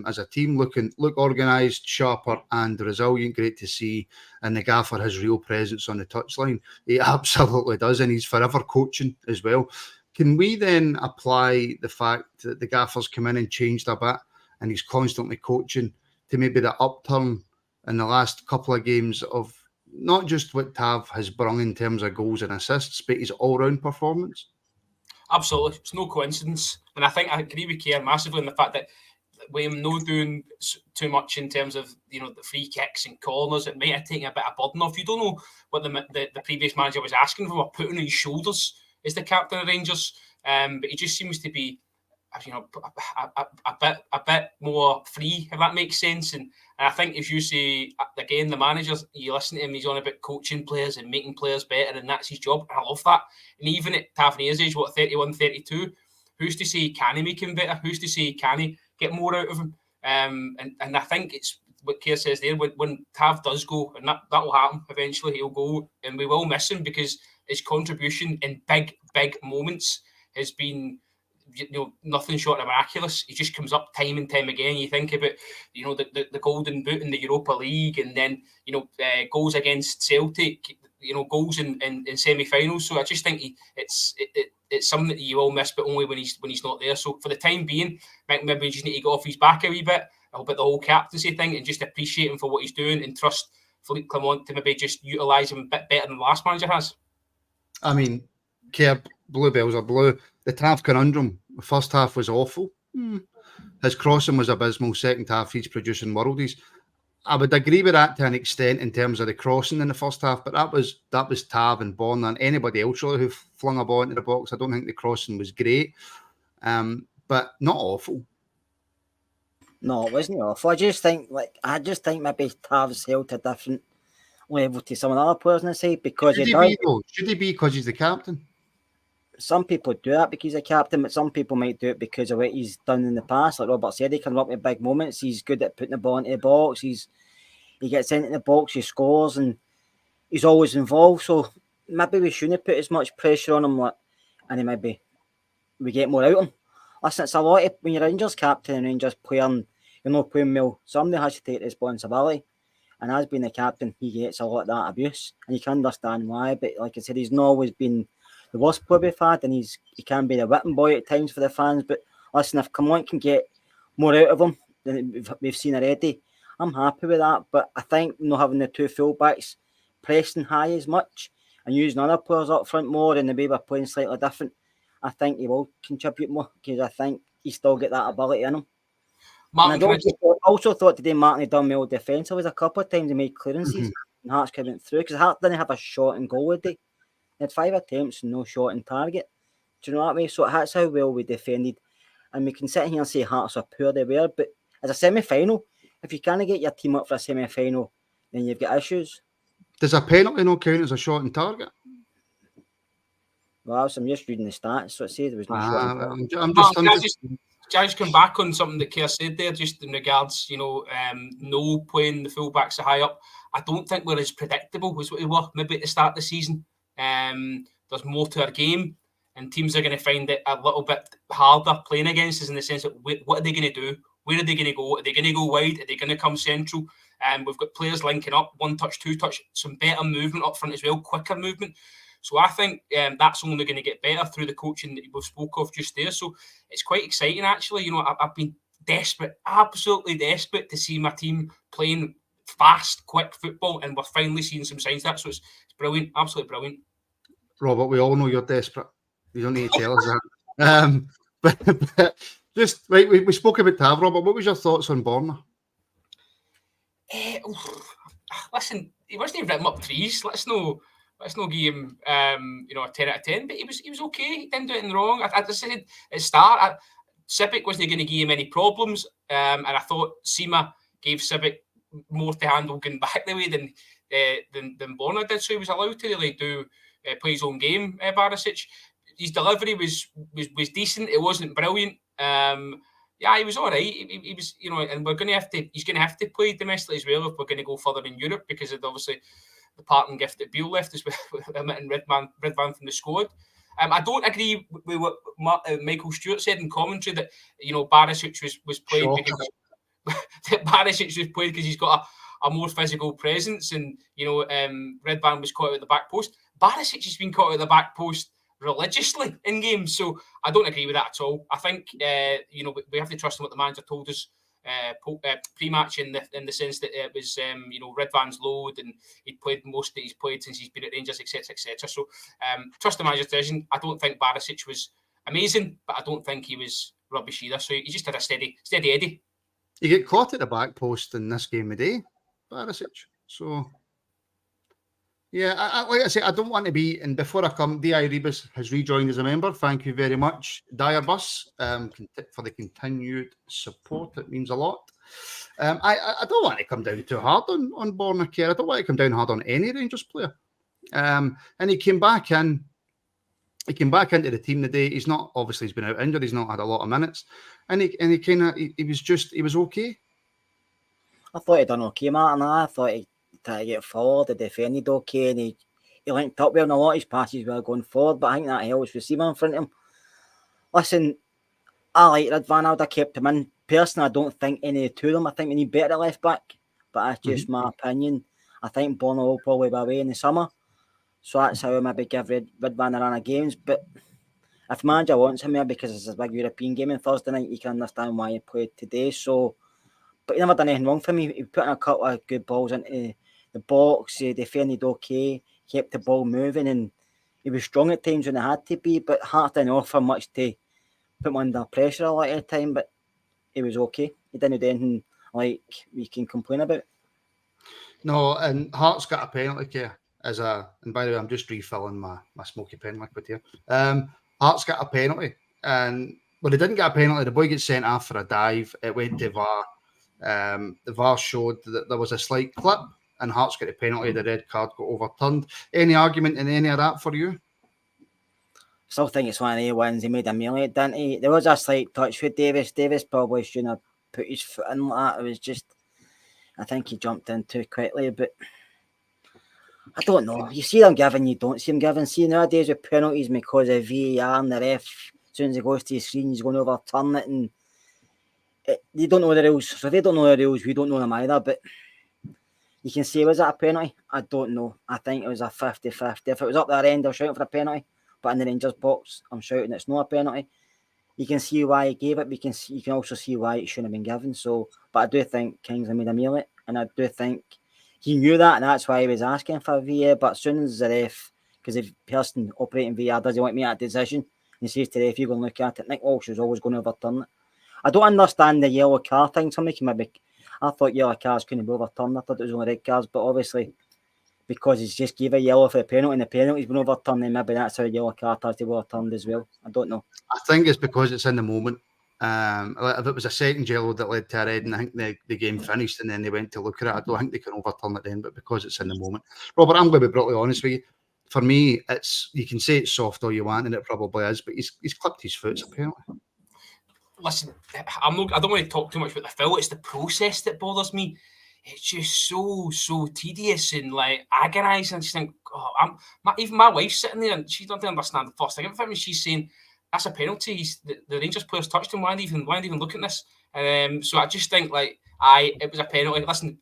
as a team, look organised, sharper and resilient. Great to see. And the gaffer has real presence on the touchline. He absolutely does, and he's forever coaching as well. Can we then apply the fact that the gaffer's come in and changed a bit and he's constantly coaching to maybe the upturn in the last couple of games of not just what Tav has brung in terms of goals and assists, but his all-round performance? Absolutely. It's no coincidence. And I think I agree with Kerr massively in the fact that William no doing too much in terms of, you know, the free kicks and corners. It might have taken a bit of burden off. You don't know what the previous manager was asking for or putting on his shoulders as the captain of Rangers. But he just seems to be, you know, a bit more free, if that makes sense. And I think, as you say, again, the managers, you listen to him, he's on about coaching players and making players better, and that's his job. And I love that. And even at Tavernier's age, 31, 32, who's to say can he make him better? Who's to say can he get more out of him? And I think it's what Kerr says there, when Tav does go, and that will happen eventually, he'll go, and we will miss him because his contribution in big moments has been, you know, nothing short of miraculous. He just comes up time and time again. You think about, you know, the Golden Boot in the Europa League, and then, you know, goals against Celtic, you know, goals in semi-finals. So I just think it's something that you will miss, but only when he's not there. So for the time being, maybe we just need to go off his back a wee bit about the whole captaincy thing and just appreciate him for what he's doing and trust Philippe Clement to maybe just utilise him a bit better than the last manager has. I mean, Kerr, bluebells are blue. The Tav conundrum, the first half was awful. His crossing was abysmal. Second half, he's producing worldies. I would agree with that to an extent in terms of the crossing in the first half, but that was Tav and Borna and anybody else really who flung a ball into the box. I don't think the crossing was great, but not awful. No, it wasn't awful. I just think maybe Tav's held a different level to some of the other players on the side because Should he be because he's the captain? Some people do that because he's a captain, but some people might do it because of what he's done in the past. Like Robert said, he comes up with big moments. He's good at putting the ball into the box. He gets into the box, he scores, and he's always involved. So maybe we shouldn't put as much pressure on him, and maybe we get more out of him. Listen, it's a lot when you're a Rangers captain and Rangers player and you're not playing well, somebody has to take responsibility. And as being the captain, he gets a lot of that abuse. And you can understand why. But like I said, he's not always been the worst player we've had, and he can be the whipping boy at times for the fans. But listen, if Clement can get more out of him than we've seen already, I'm happy with that. But I think not having the two fullbacks pressing high as much and using other players up front more and the way we're playing slightly different, I think he will contribute more because I think he still get that ability in him. Martin, and I also thought today Martin had done well defensively. A couple of times he made clearances and Hearts went through because Hearts didn't have a shot and goal today. They had 5 attempts and no shot in target. Do you know what I mean? So that's how well we defended. And we can sit here and say Hearts are poor they were, but as a semi-final, if you can't get your team up for a semi-final, then you've got issues. Does a penalty not count as a shot in target? Well, I'm just reading the stats, so it says there was no shot in target. Can I just come back on something that Kerr said there, just in regards, you know, no playing the fullbacks so high up. I don't think we're as predictable as what we were maybe at the start of the season. There's more to our game, and teams are going to find it a little bit harder playing against us in the sense that what are they going to do? Where are they going to go? Are they going to go wide? Are they going to come central? We've got players linking up, 1 touch, 2 touch, some better movement up front as well, quicker movement. So I think that's only going to get better through the coaching that we've spoke of just there. So it's quite exciting, actually. You know, I've been desperate, absolutely desperate to see my team playing fast, quick football, and we're finally seeing some signs of that. So it's brilliant, absolutely brilliant. Robert, we all know you're desperate. You don't need to tell us that. But just right, we spoke about Tav, Robert. What was your thoughts on Borna? Listen, he wasn't even written up trees. Let's not give him you know, a 10 out of 10, but he was okay. He didn't do anything wrong. I just said at the start, Sibic wasn't going to give him any problems, and I thought Sima gave Sibic more to handle going back the way than Borna did. So he was allowed to really do play his own game, Barisic. His delivery was decent. It wasn't brilliant. Yeah, he was all right. He was, and he's going to have to play domestically as well if we're going to go further in Europe, because of obviously the parting gift that Beale left as well, and Redvan from the squad. I don't agree with what Michael Stewart said in commentary that Barisic was played because Barisic was played because he's got a more physical presence, and Redvan was caught out at the back post. Barisic has been caught out at the back post religiously in games, so I don't agree with that at all. I think we have to trust in what the manager told us pre-match in the sense that it was Redvan's load, and he'd played most that he's played since he's been at Rangers, etc. So trust the manager's decision. I don't think Barisic was amazing, but I don't think he was rubbish either. So he just had a steady Eddie. You get caught at the back post in this game of day, Barisic. So yeah, like I say, I don't want to be. And before I come, Di Rebus has rejoined as a member. Thank you very much, Direbus, for the continued support. It means a lot. I don't want to come down too hard on Borna Kerr. I don't want to come down hard on any Rangers player. And he came back in. He came back into the team today. He's been out injured. He's not had a lot of minutes, and he was okay. I thought he done okay, Martin. I thought he tried to get forward. He defended okay, and he linked up well, and a lot of his passes were going forward. But I think that helps receiver in front of him. Listen, I like Redvan. I would have kept him in. Personally, I don't think any of the two of them. I think we need better left back, but that's just my opinion. I think Bono will probably be away in the summer, so that's how I maybe give Redvan a run of games. But if the manager wants him there because it's a big European game on Thursday night, you can understand why he played today. So, but he never done anything wrong for me. He put in a couple of good balls into the box. He defended okay, kept the ball moving, and he was strong at times when he had to be. But Hart didn't offer much to put him under pressure a lot of the time. But he was okay. He didn't do anything like we can complain about. No, and Hart's got a penalty here and by the way, I'm just refilling my smoky pen liquid here. Hart's got a penalty, and he didn't get a penalty. The boy gets sent off for a dive. It went to VAR. The VAR showed that there was a slight clip, and Hart's got a penalty. The red card got overturned. Any argument in any of that for you? Still think it's one of the ones he made a meal at, didn't he? There was a slight touch with Davis. Davis probably shouldn't have put his foot in like that. It was just, I think he jumped in too quickly, but I don't know. You see them giving, you don't see them giving. See, nowadays with penalties, because of VAR and the ref, as soon as he goes to the screen, he's going to overturn it, and they don't know the rules. So if they don't know the rules, we don't know them either. But you can say, was it a penalty? I don't know. I think it was a 50-50. If it was up their end, they're shouting for a penalty. But in the Rangers box, I'm shouting it's not a penalty. You can see why he gave it. You can also see why it shouldn't have been given. So, but I do think Kingsley made a meal of it, and I do think he knew that, and that's why he was asking for VAR. But as soon as the ref, because the person operating VAR doesn't want to make that decision, he says to the ref, "You go and look at it." Nick Walsh was always going to overturn it. I don't understand the yellow card thing. I thought yellow cards couldn't be overturned. I thought it was only red cards, but obviously, because he's just gave a yellow for the penalty and the penalty's been overturned, then maybe that's how a yellow card has to be overturned as well. I don't know. I think it's because it's in the moment. If it was a second yellow that led to a red, and I think the game finished and then they went to look at it, I don't think they can overturn it then, but because it's in the moment. Robert, I'm going to be brutally honest with you. For me, you can say it's soft all you want, and it probably is, but he's clipped his foot, apparently. Listen, I don't want to talk too much about the foul. It's the process that bothers me. It's just so tedious and like agonising. I just think, even my wife's sitting there and she doesn't understand the first thing. Every time she's saying that's a penalty, the Rangers players touched him. Why did even look at this? So I just think it was a penalty. Listen,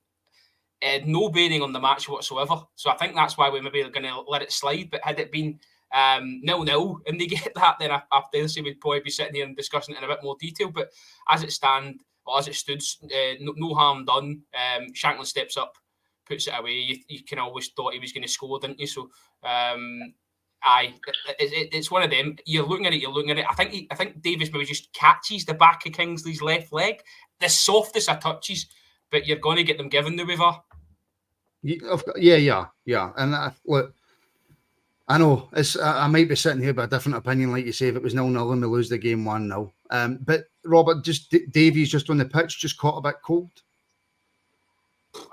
no bearing on the match whatsoever. So I think that's why we maybe are going to let it slide. But had it been 0-0 and they get that, then I dare say we'd probably be sitting here and discussing it in a bit more detail. But as it stood, no harm done. Shankland steps up, puts it away. You can always thought he was going to score, didn't you? So, it's one of them. You're looking at it. I think Davis maybe just catches the back of Kingsley's left leg, the softest of touches, but you're going to get them given the waiver. Yeah. And look, I know I might be sitting here with a different opinion, like you say. If it was 0-0 and we lose the game 1-0, but Robert, Davies just on the pitch, just caught a bit cold.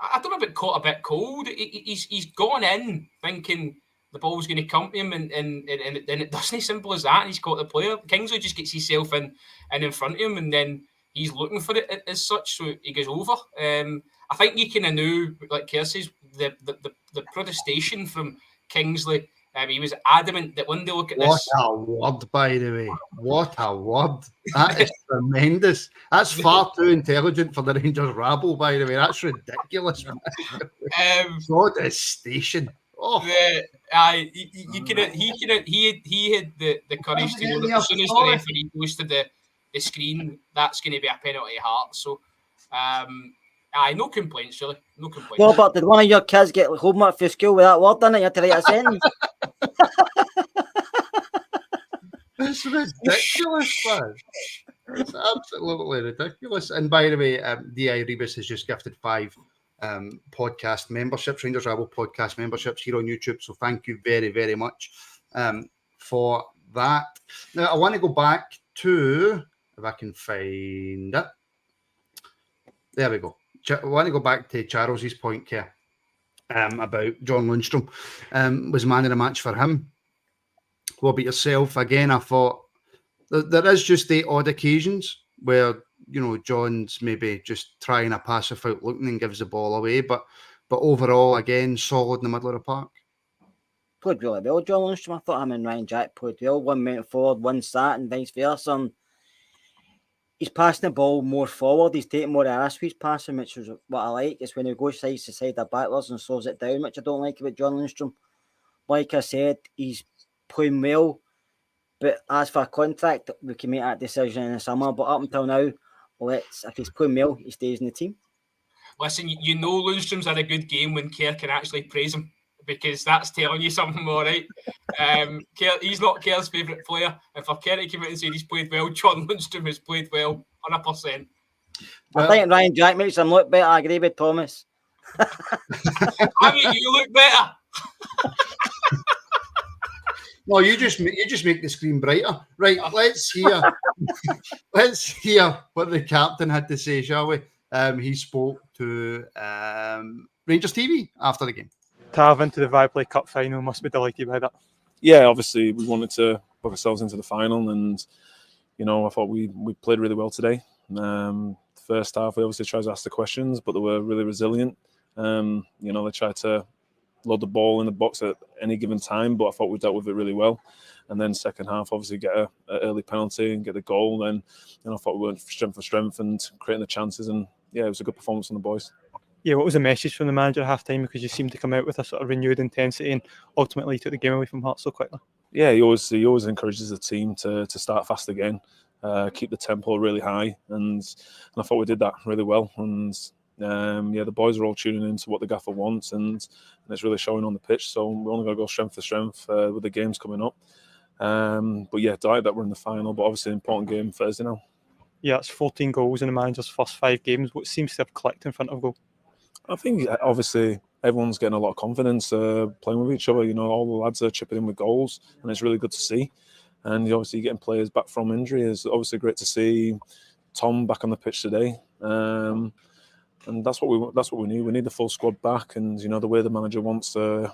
I don't know about caught a bit cold. He's gone in thinking the ball's going to come to him, and it doesn't simple as that. And he's got the player. Kingsley just gets himself in front of him, and then he's looking for it as such, so he goes over. I think you kind of knew, like Kerr says, the protestation from Kingsley. He was adamant that when they look at this... What a word, by the way. What a word. That is tremendous. That's far too intelligent for the Rangers rabble, by the way. That's ridiculous. Protestation. Oh. He had the courage to know that as soon as the referee goes to the screen, that's going to be a penalty Hearts. So, no complaints, really. No complaints. Well, but did one of your kids get homework for school with that word in it? You had to write a sentence. It's ridiculous, man. It's absolutely ridiculous. And by the way, D.I. Rebus has just gifted 5 podcast memberships, Rangers Rabble podcast memberships here on YouTube. So thank you very, very much for that. Now, I want to go back to, if I can find it. There we go. I want to go back to Charles's point, Kerr, about John Lundstrom. Was man of the match for him. What about yourself? Again, I thought there is just the odd occasions where, you know, John's maybe just trying a pass without looking and gives the ball away. But overall, again, solid in the middle of the park. Played really well, John Lundstrom. I thought him and Ryan Jack played well. One went forward, one sat, and vice versa. And he's passing the ball more forward. He's taking more of his passing, which is what I like. It's when he goes side to side of backwards and slows it down, which I don't like about John Lundstrom. Like I said, he's playing well. But as for a contract, we can make that decision in the summer. But up until now, if he's playing well, he stays in the team. Listen, you know Lundstrom's had a good game when Kerr can actually praise him, because that's telling you something, all right. Kerr, he's not Kerr's favourite player. And for Kerr to come out and say he's played well, John Lundstrom has played well, 100%. I think Ryan Jack makes him look better. I agree with Thomas. I mean, you look better. No, you just make the screen brighter. Right, let's hear what the captain had to say, shall we? He spoke to Rangers TV after the game. To have into the Viaplay Cup final, must be delighted by that. Yeah, obviously we wanted to book ourselves into the final, and you know, I thought we played really well today. First half, we obviously tried to ask the questions, but they were really resilient. You know, they tried to load the ball in the box at any given time, but I thought we dealt with it really well. And then second half, obviously get an early penalty and get the goal. Then, you know, I thought we went strength for strength and creating the chances. And yeah, it was a good performance from the boys. Yeah, what was the message from the manager at half time? Because you seemed to come out with a sort of renewed intensity and ultimately took the game away from Hearts so quickly. Yeah, he always encourages the team to start fast again, keep the tempo really high, and I thought we did that really well. And the boys are all tuning into what the gaffer wants, and it's really showing on the pitch. So we're only going to go strength for strength with the games coming up. But yeah, delighted that we're in the final, but obviously an important game Thursday now. Yeah, it's 14 goals in the manager's first 5 games. What seems to have clicked in front of goal? I think obviously everyone's getting a lot of confidence playing with each other. You know, all the lads are chipping in with goals, and it's really good to see. And obviously getting players back from injury is obviously great to see. Tom back on the pitch today, and that's what we need. We need the full squad back, and you know the way the manager wants the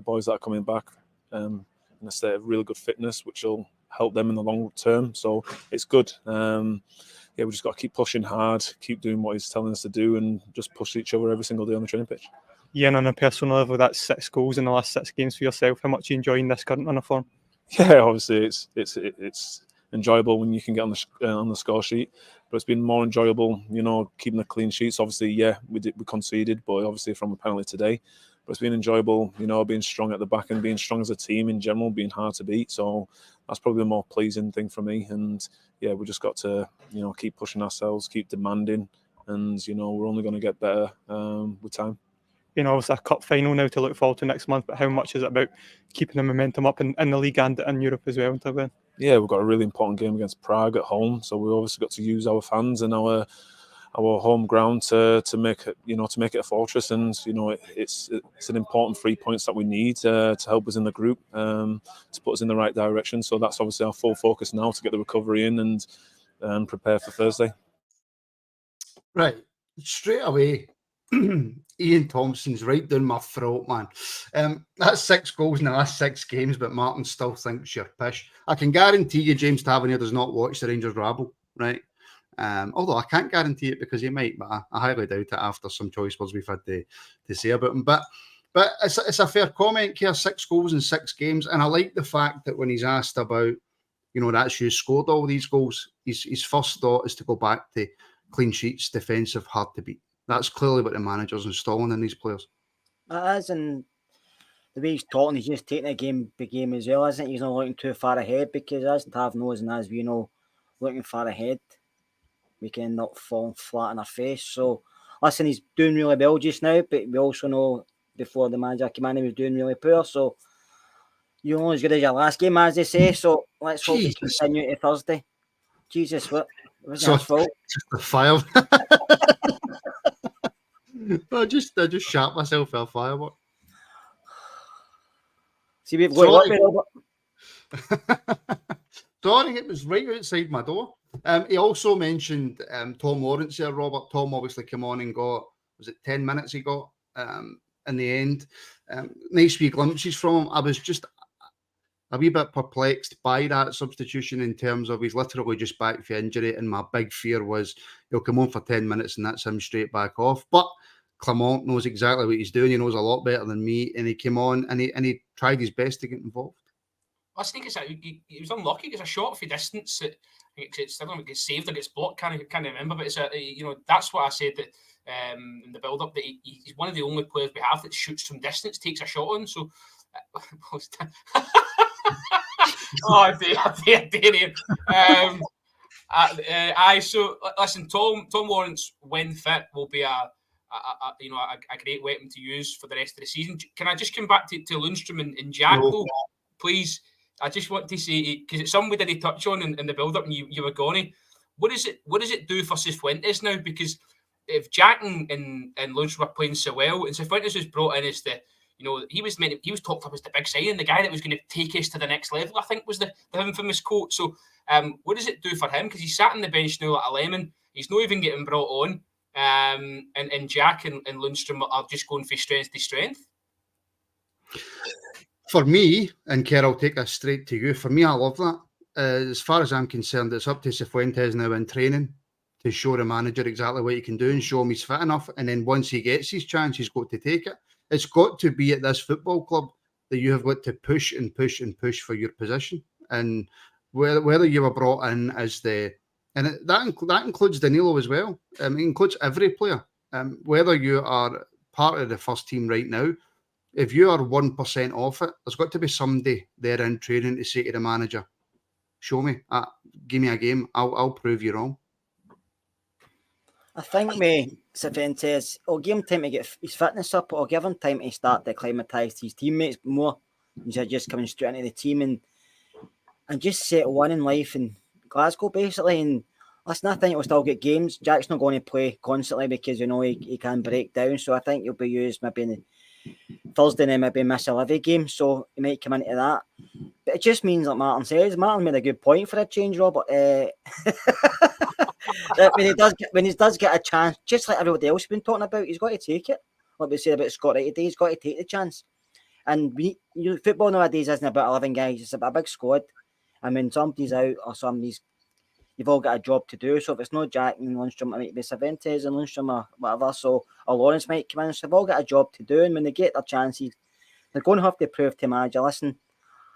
boys that are coming back in a state of really good fitness, which will help them in the long term. So it's good. We just got to keep pushing hard, keep doing what he's telling us to do, and just push each other every single day on the training pitch. Yeah, and on a personal level, that's 6 goals in the last 6 games for yourself. How much are you enjoying this current run of form? Yeah, obviously it's enjoyable when you can get on the score sheet, but it's been more enjoyable, you know, keeping the clean sheets. Obviously, yeah, we conceded, but obviously from a penalty today. But it's been enjoyable, you know, being strong at the back and being strong as a team in general, being hard to beat. So that's probably the more pleasing thing for me. And yeah, we just got to, you know, keep pushing ourselves, keep demanding, and you know, we're only going to get better with time. You know, it's a cup final now to look forward to next month, but how much is it about keeping the momentum up in the league and in Europe as well until then? Yeah, we've got a really important game against Prague at home, so we've obviously got to use our fans and our home ground to make it a fortress. And you know, it's an important 3 points that we need to help us in the group, to put us in the right direction. So that's obviously our full focus now, to get the recovery in and prepare for Thursday. Right, straight away, Ian Thompson's right down my throat, man. That's 6 goals in the last 6 games, but Martin still thinks you're pish. I can guarantee you James Tavernier does not watch the Rangers rabble, right? Although I can't guarantee it because he might, but I highly doubt it after some choice words we've had to say about him. But it's a fair comment here, 6 goals in 6 games. And I like the fact that when he's asked about, that's you scored all these goals, his first thought is to go back to clean sheets, defensive, hard to beat. That's clearly what the manager's installing in these players. It is, and the way he's talking, he's just taking it game by game as well, isn't he? He's not looking too far ahead, because as Tav knows and as we know, looking far ahead, we can end up falling flat on our face. So, listen, he's doing really well just now, but we also know before the manager came in, he was doing really poor. So, you're only as good as your last game, as they say. So, let's hope we continue to Thursday. Jesus, what? It wasn't his fault. Just the fire. I just shat myself with a firework. See, we've got Sorry, it was right outside my door. He also mentioned Tom Lawrence here, Robert. Tom obviously came on and got, was it 10 minutes he got in the end? Nice wee glimpses from him. I was just a wee bit perplexed by that substitution in terms of he's literally just back for injury, and my big fear was he'll come on for 10 minutes and that's him straight back off. But Clement knows exactly what he's doing. He knows a lot better than me, and he came on and he tried his best to get involved. I think he was unlucky. It's a shot for distance. I don't know if it gets saved or gets blocked. Can't remember, but it's that's what I said that in the build up, that he's one of the only players we have that shoots from distance, takes a shot on. So, oh dear. So listen, Tom Lawrence, when fit, will be a great weapon to use for the rest of the season. Can I just come back to Lundstrom and Jack, please? I just want to say, because it's something we didn't touch on in the build-up, and you were going, what does it do for Cifuentes now? Because if Jack and Lundstrom are playing so well, and Cifuentes was brought in as the, he was talked up as the big signing, the guy that was going to take us to the next level, I think was the infamous quote. So what does it do for him? Because he's sat on the bench now like a lemon. He's not even getting brought on. And Jack and Lundstrom are just going from strength to strength. For me, and Kerr, I'll take this straight to you. For me, I love that. As far as I'm concerned, it's up to Cifuentes now in training to show the manager exactly what he can do and show him he's fit enough. And then once he gets his chance, he's got to take it. It's got to be at this football club that you have got to push and push and push for your position. And whether you were brought in as that includes Danilo as well. It includes every player. Whether you are part of the first team right now, if you are 1% off it, there's got to be somebody there in training to say to the manager, show me, give me a game, I'll prove you wrong. I think Cifuentes, I'll give him time to get his fitness up, I'll give him time to start to acclimatise to his teammates more, instead of just coming straight into the team and just settle in life in Glasgow, basically. And listen, I think he'll still get games. Jack's not going to play constantly because, he can break down, so I think he'll be used maybe in Thursday and then maybe miss a Livy game, so he might come into that. But it just means, like Martin says, Martin made a good point for a change, Robert. When he does get a chance, just like everybody else has been talking about, he's got to take it. Like we said about Scott Wright today, he's got to take the chance. And football nowadays isn't about 11 guys, it's about a big squad. And when somebody's out or somebody's, you've all got a job to do. So if it's not Jack and Lundstrom, it might be Cifuentes and Lundstrom or whatever. So, or Lawrence might come in. So they've all got a job to do. And when they get their chances, they're going to have to prove to manager, listen,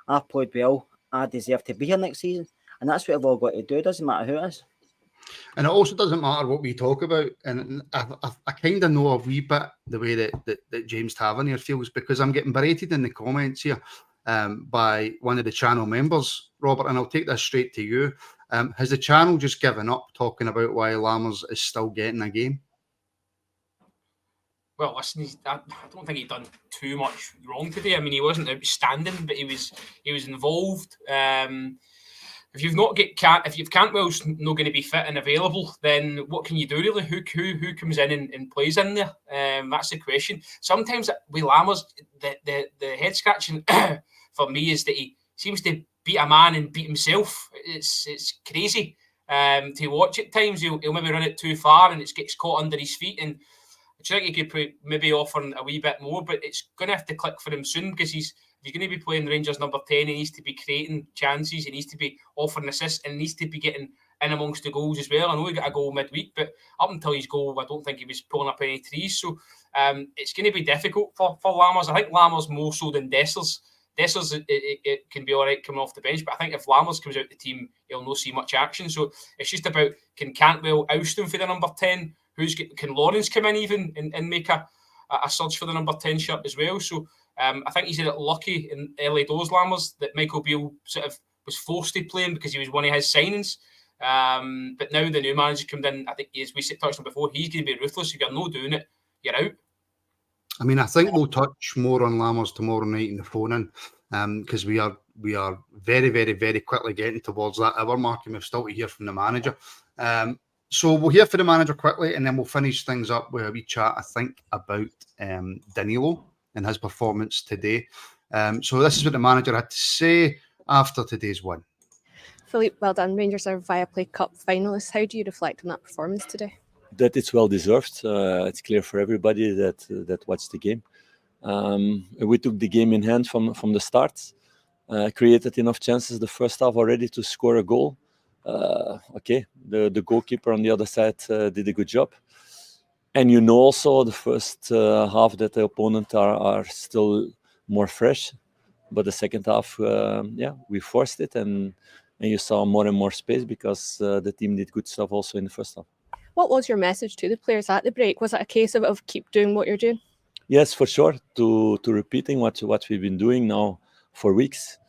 I've played well. I deserve to be here next season. And that's what they've all got to do. It doesn't matter who it is. And it also doesn't matter what we talk about. And I kind of know a wee bit the way that James Tavernier feels, because I'm getting berated in the comments here by one of the channel members, Robert, and I'll take this straight to you. Has the channel just given up talking about why Lammers is still getting a game? Well, listen, I don't think he'd done too much wrong today. I mean, he wasn't outstanding, but he was involved. If Cantwell's not going to be fit and available, then what can you do really? Who comes in and plays in there? That's the question. Sometimes with Lammers, the head scratching for me is that he seems to beat a man and beat himself. It's crazy to watch at times. He'll maybe run it too far and it gets caught under his feet. And do you think he could maybe offering a wee bit more? But it's going to have to click for him soon, because if he's going to be playing Rangers number 10, he needs to be creating chances, he needs to be offering assists, and he needs to be getting in amongst the goals as well. I know he got a goal midweek, but up until his goal, I don't think he was pulling up any trees. So it's going to be difficult for Lammers. I think Lammers more so than Dessers. Dessers, it can be all right coming off the bench, but I think if Lammers comes out the team, he'll not see much action. So it's just about, can Cantwell oust him for the number 10? Can Lawrence come in even and make a surge for the number 10 shirt as well? So I think he's a bit lucky in early doors, Lammers, that Michael Beale sort of was forced to play him because he was one of his signings. But now the new manager come in, I think, as we touched on before, he's going to be ruthless. If you're not doing it, you're out. I mean, I think we'll touch more on Lammers tomorrow night in the phone-in, because we are very, very, very quickly getting towards that hour mark, and we've still to hear from the manager. So we'll hear from the manager quickly, and then we'll finish things up with a wee chat, I think, about Danilo and his performance today. So this is what the manager had to say after today's win. Philippe, well done. Rangers are Viaplay Cup finalists. How do you reflect on that performance today? That it's well deserved. It's clear for everybody that watched the game. We took the game in hand from the start. Created enough chances the first half already to score a goal. The goalkeeper on the other side did a good job. And you know also the first half that the opponent are still more fresh. But the second half, we forced it, and you saw more and more space because the team did good stuff also in the first half. What was your message to the players at the break? Was it a case of keep doing what you're doing? Yes, for sure. To repeating what we've been doing now for weeks.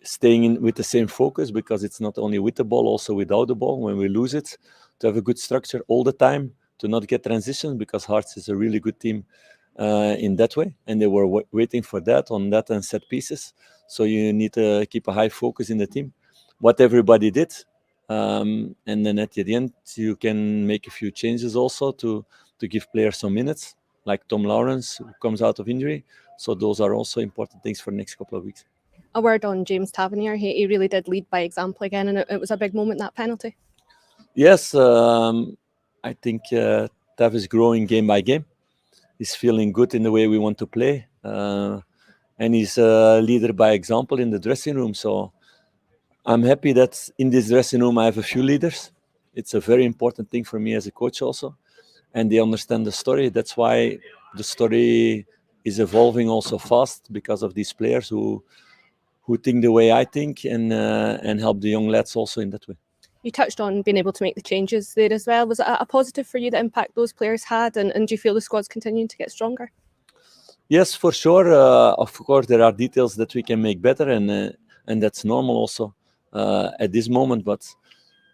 Staying in with the same focus, because it's not only with the ball, also without the ball. When we lose it, to have a good structure all the time, to not get transitions, because Hearts is a really good team in that way. And they were waiting for that on that and set pieces. So you need to keep a high focus in the team. What everybody did. And then at the end, you can make a few changes also to give players some minutes, like Tom Lawrence, who comes out of injury. So those are also important things for the next couple of weeks. A word on James Tavernier. He really did lead by example again, and it was a big moment, that penalty. Yes, I think Tav is growing game by game. He's feeling good in the way we want to play. And he's a leader by example in the dressing room. So I'm happy that in this dressing room I have a few leaders. It's a very important thing for me as a coach also. And they understand the story. That's why the story is evolving also fast, because of these players who think the way I think and help the young lads also in that way. You touched on being able to make the changes there as well. Was it a positive for you, the impact those players had? And do you feel the squad's continuing to get stronger? Yes, for sure. Of course, there are details that we can make better, and that's normal also at this moment. But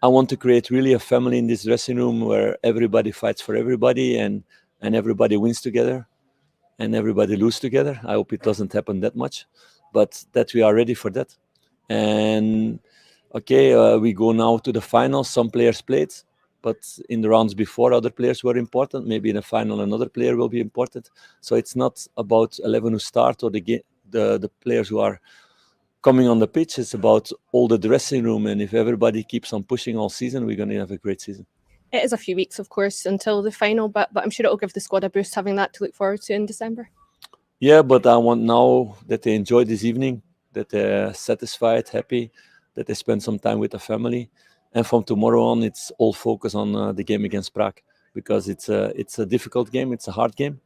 I want to create really a family in this dressing room where everybody fights for everybody and everybody wins together and everybody loses together. I hope it doesn't happen that much, but that we are ready for that. And we go now to the final. Some players played, but in the rounds before, other players were important. Maybe in the final, another player will be important. So it's not about 11 who start or the players who are coming on the pitch. It's about all the dressing room. And if everybody keeps on pushing all season, we're going to have a great season. It is a few weeks, of course, until the final, but I'm sure it'll give the squad a boost having that to look forward to in December. Yeah, but I want now that they enjoy this evening, that they're satisfied, happy, that they spend some time with the family. And from tomorrow on, it's all focus on the game against Prague, because it's a difficult game, it's a hard game.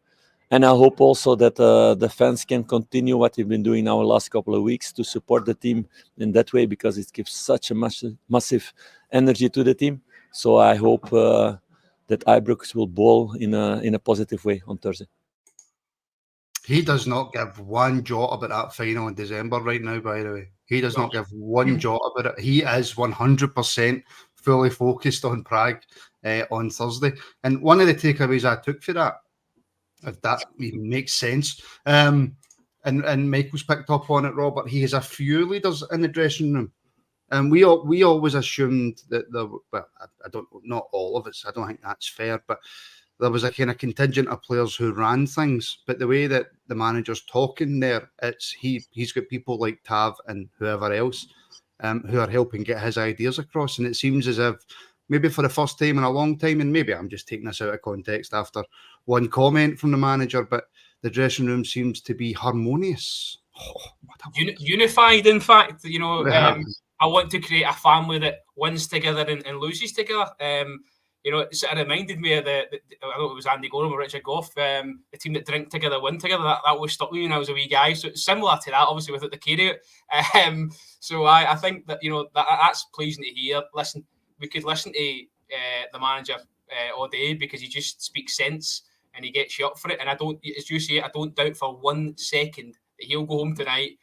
And I hope also that the fans can continue what they've been doing now the last couple of weeks to support the team in that way, because it gives such a massive energy to the team. So I hope that Ibrox will bowl in a positive way on Thursday. He does not give one jot about that final in December right now, by the way. He does not give one jot about it. He is 100% fully focused on Prague on Thursday. And one of the takeaways I took for that, if that even makes sense, and Michael's picked up on it, Robert, he has a few leaders in the dressing room. And we always assumed that not all of us, I don't think that's fair, but there was a kind of contingent of players who ran things. But the way that the manager's talking there, he's got people like Tav and whoever else who are helping get his ideas across. And it seems as if maybe for the first time in a long time, and maybe I'm just taking this out of context after one comment from the manager, but the dressing room seems to be harmonious. Unified, in fact. Yeah. I want to create a family that wins together and loses together. It sort of reminded me of I know it was Andy Gorham or Richard Gough, the team that drink together, win together. That always stuck with me when I was a wee guy. So it's similar to that, obviously, without the carry out. So I think that, that's pleasing to hear. Listen, we could listen to the manager all day because he just speaks sense and he gets you up for it. And I don't, as you say, I don't doubt for 1 second that he'll go home tonight,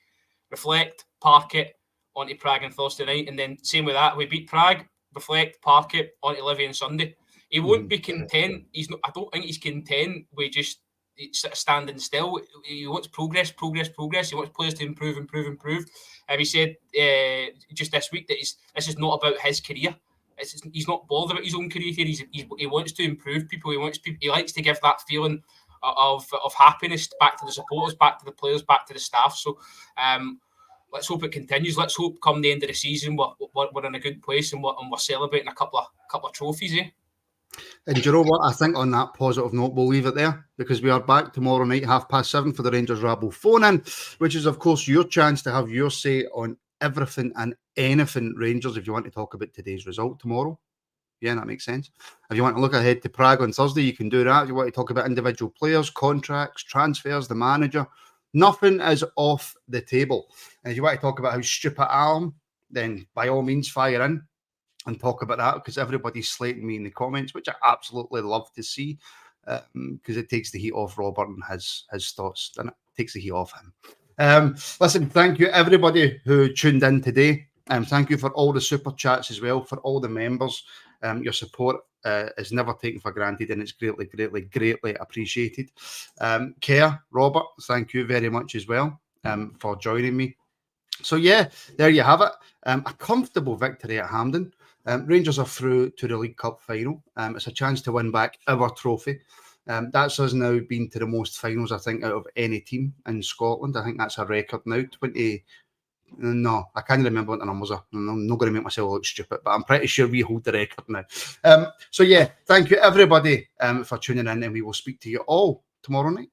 reflect, park it onto Prague on Thursday night, and then same with that, we beat Prague, reflect, park it onto Livy on Sunday. He won't be content. I don't think he's content with just standing still. He wants progress. He wants players to improve. He said just this week that this is not about his career. He's not bothered about his own career here. He wants to improve people. He likes to give that feeling of happiness back to the supporters, back to the players, back to the staff. So let's hope it continues. Let's hope come the end of the season we're in a good place and we're celebrating a couple of trophies. And do you know what? I think on that positive note, we'll leave it there because we are back tomorrow night, 7:30 for the Rangers Rabble phone-in, which is, of course, your chance to have your say on everything and anything Rangers if you want to talk about today's result tomorrow. Yeah, that makes sense. If you want to look ahead to Prague on Thursday, you can do that. If you want to talk about individual players, contracts, transfers, the manager, nothing is off the table. And if you want to talk about how stupid I am, then by all means, fire in and talk about that because everybody's slating me in the comments, which I absolutely love to see because it takes the heat off Robert and his thoughts. Then it takes the heat off him. Listen, thank you everybody who tuned in today. Thank you for all the super chats as well, for all the members. Your support is never taken for granted and it's greatly appreciated. Kerr, Robert, thank you very much as well for joining me. So yeah, there you have it. A comfortable victory at Hampden. Rangers are through to the League Cup final. It's a chance to win back our trophy. That's us now been to the most finals, I think, out of any team in Scotland. I think that's a record now. No, I can't remember what the numbers are. I'm not going to make myself look stupid, but I'm pretty sure we hold the record now. So yeah, thank you everybody for tuning in and we will speak to you all tomorrow night.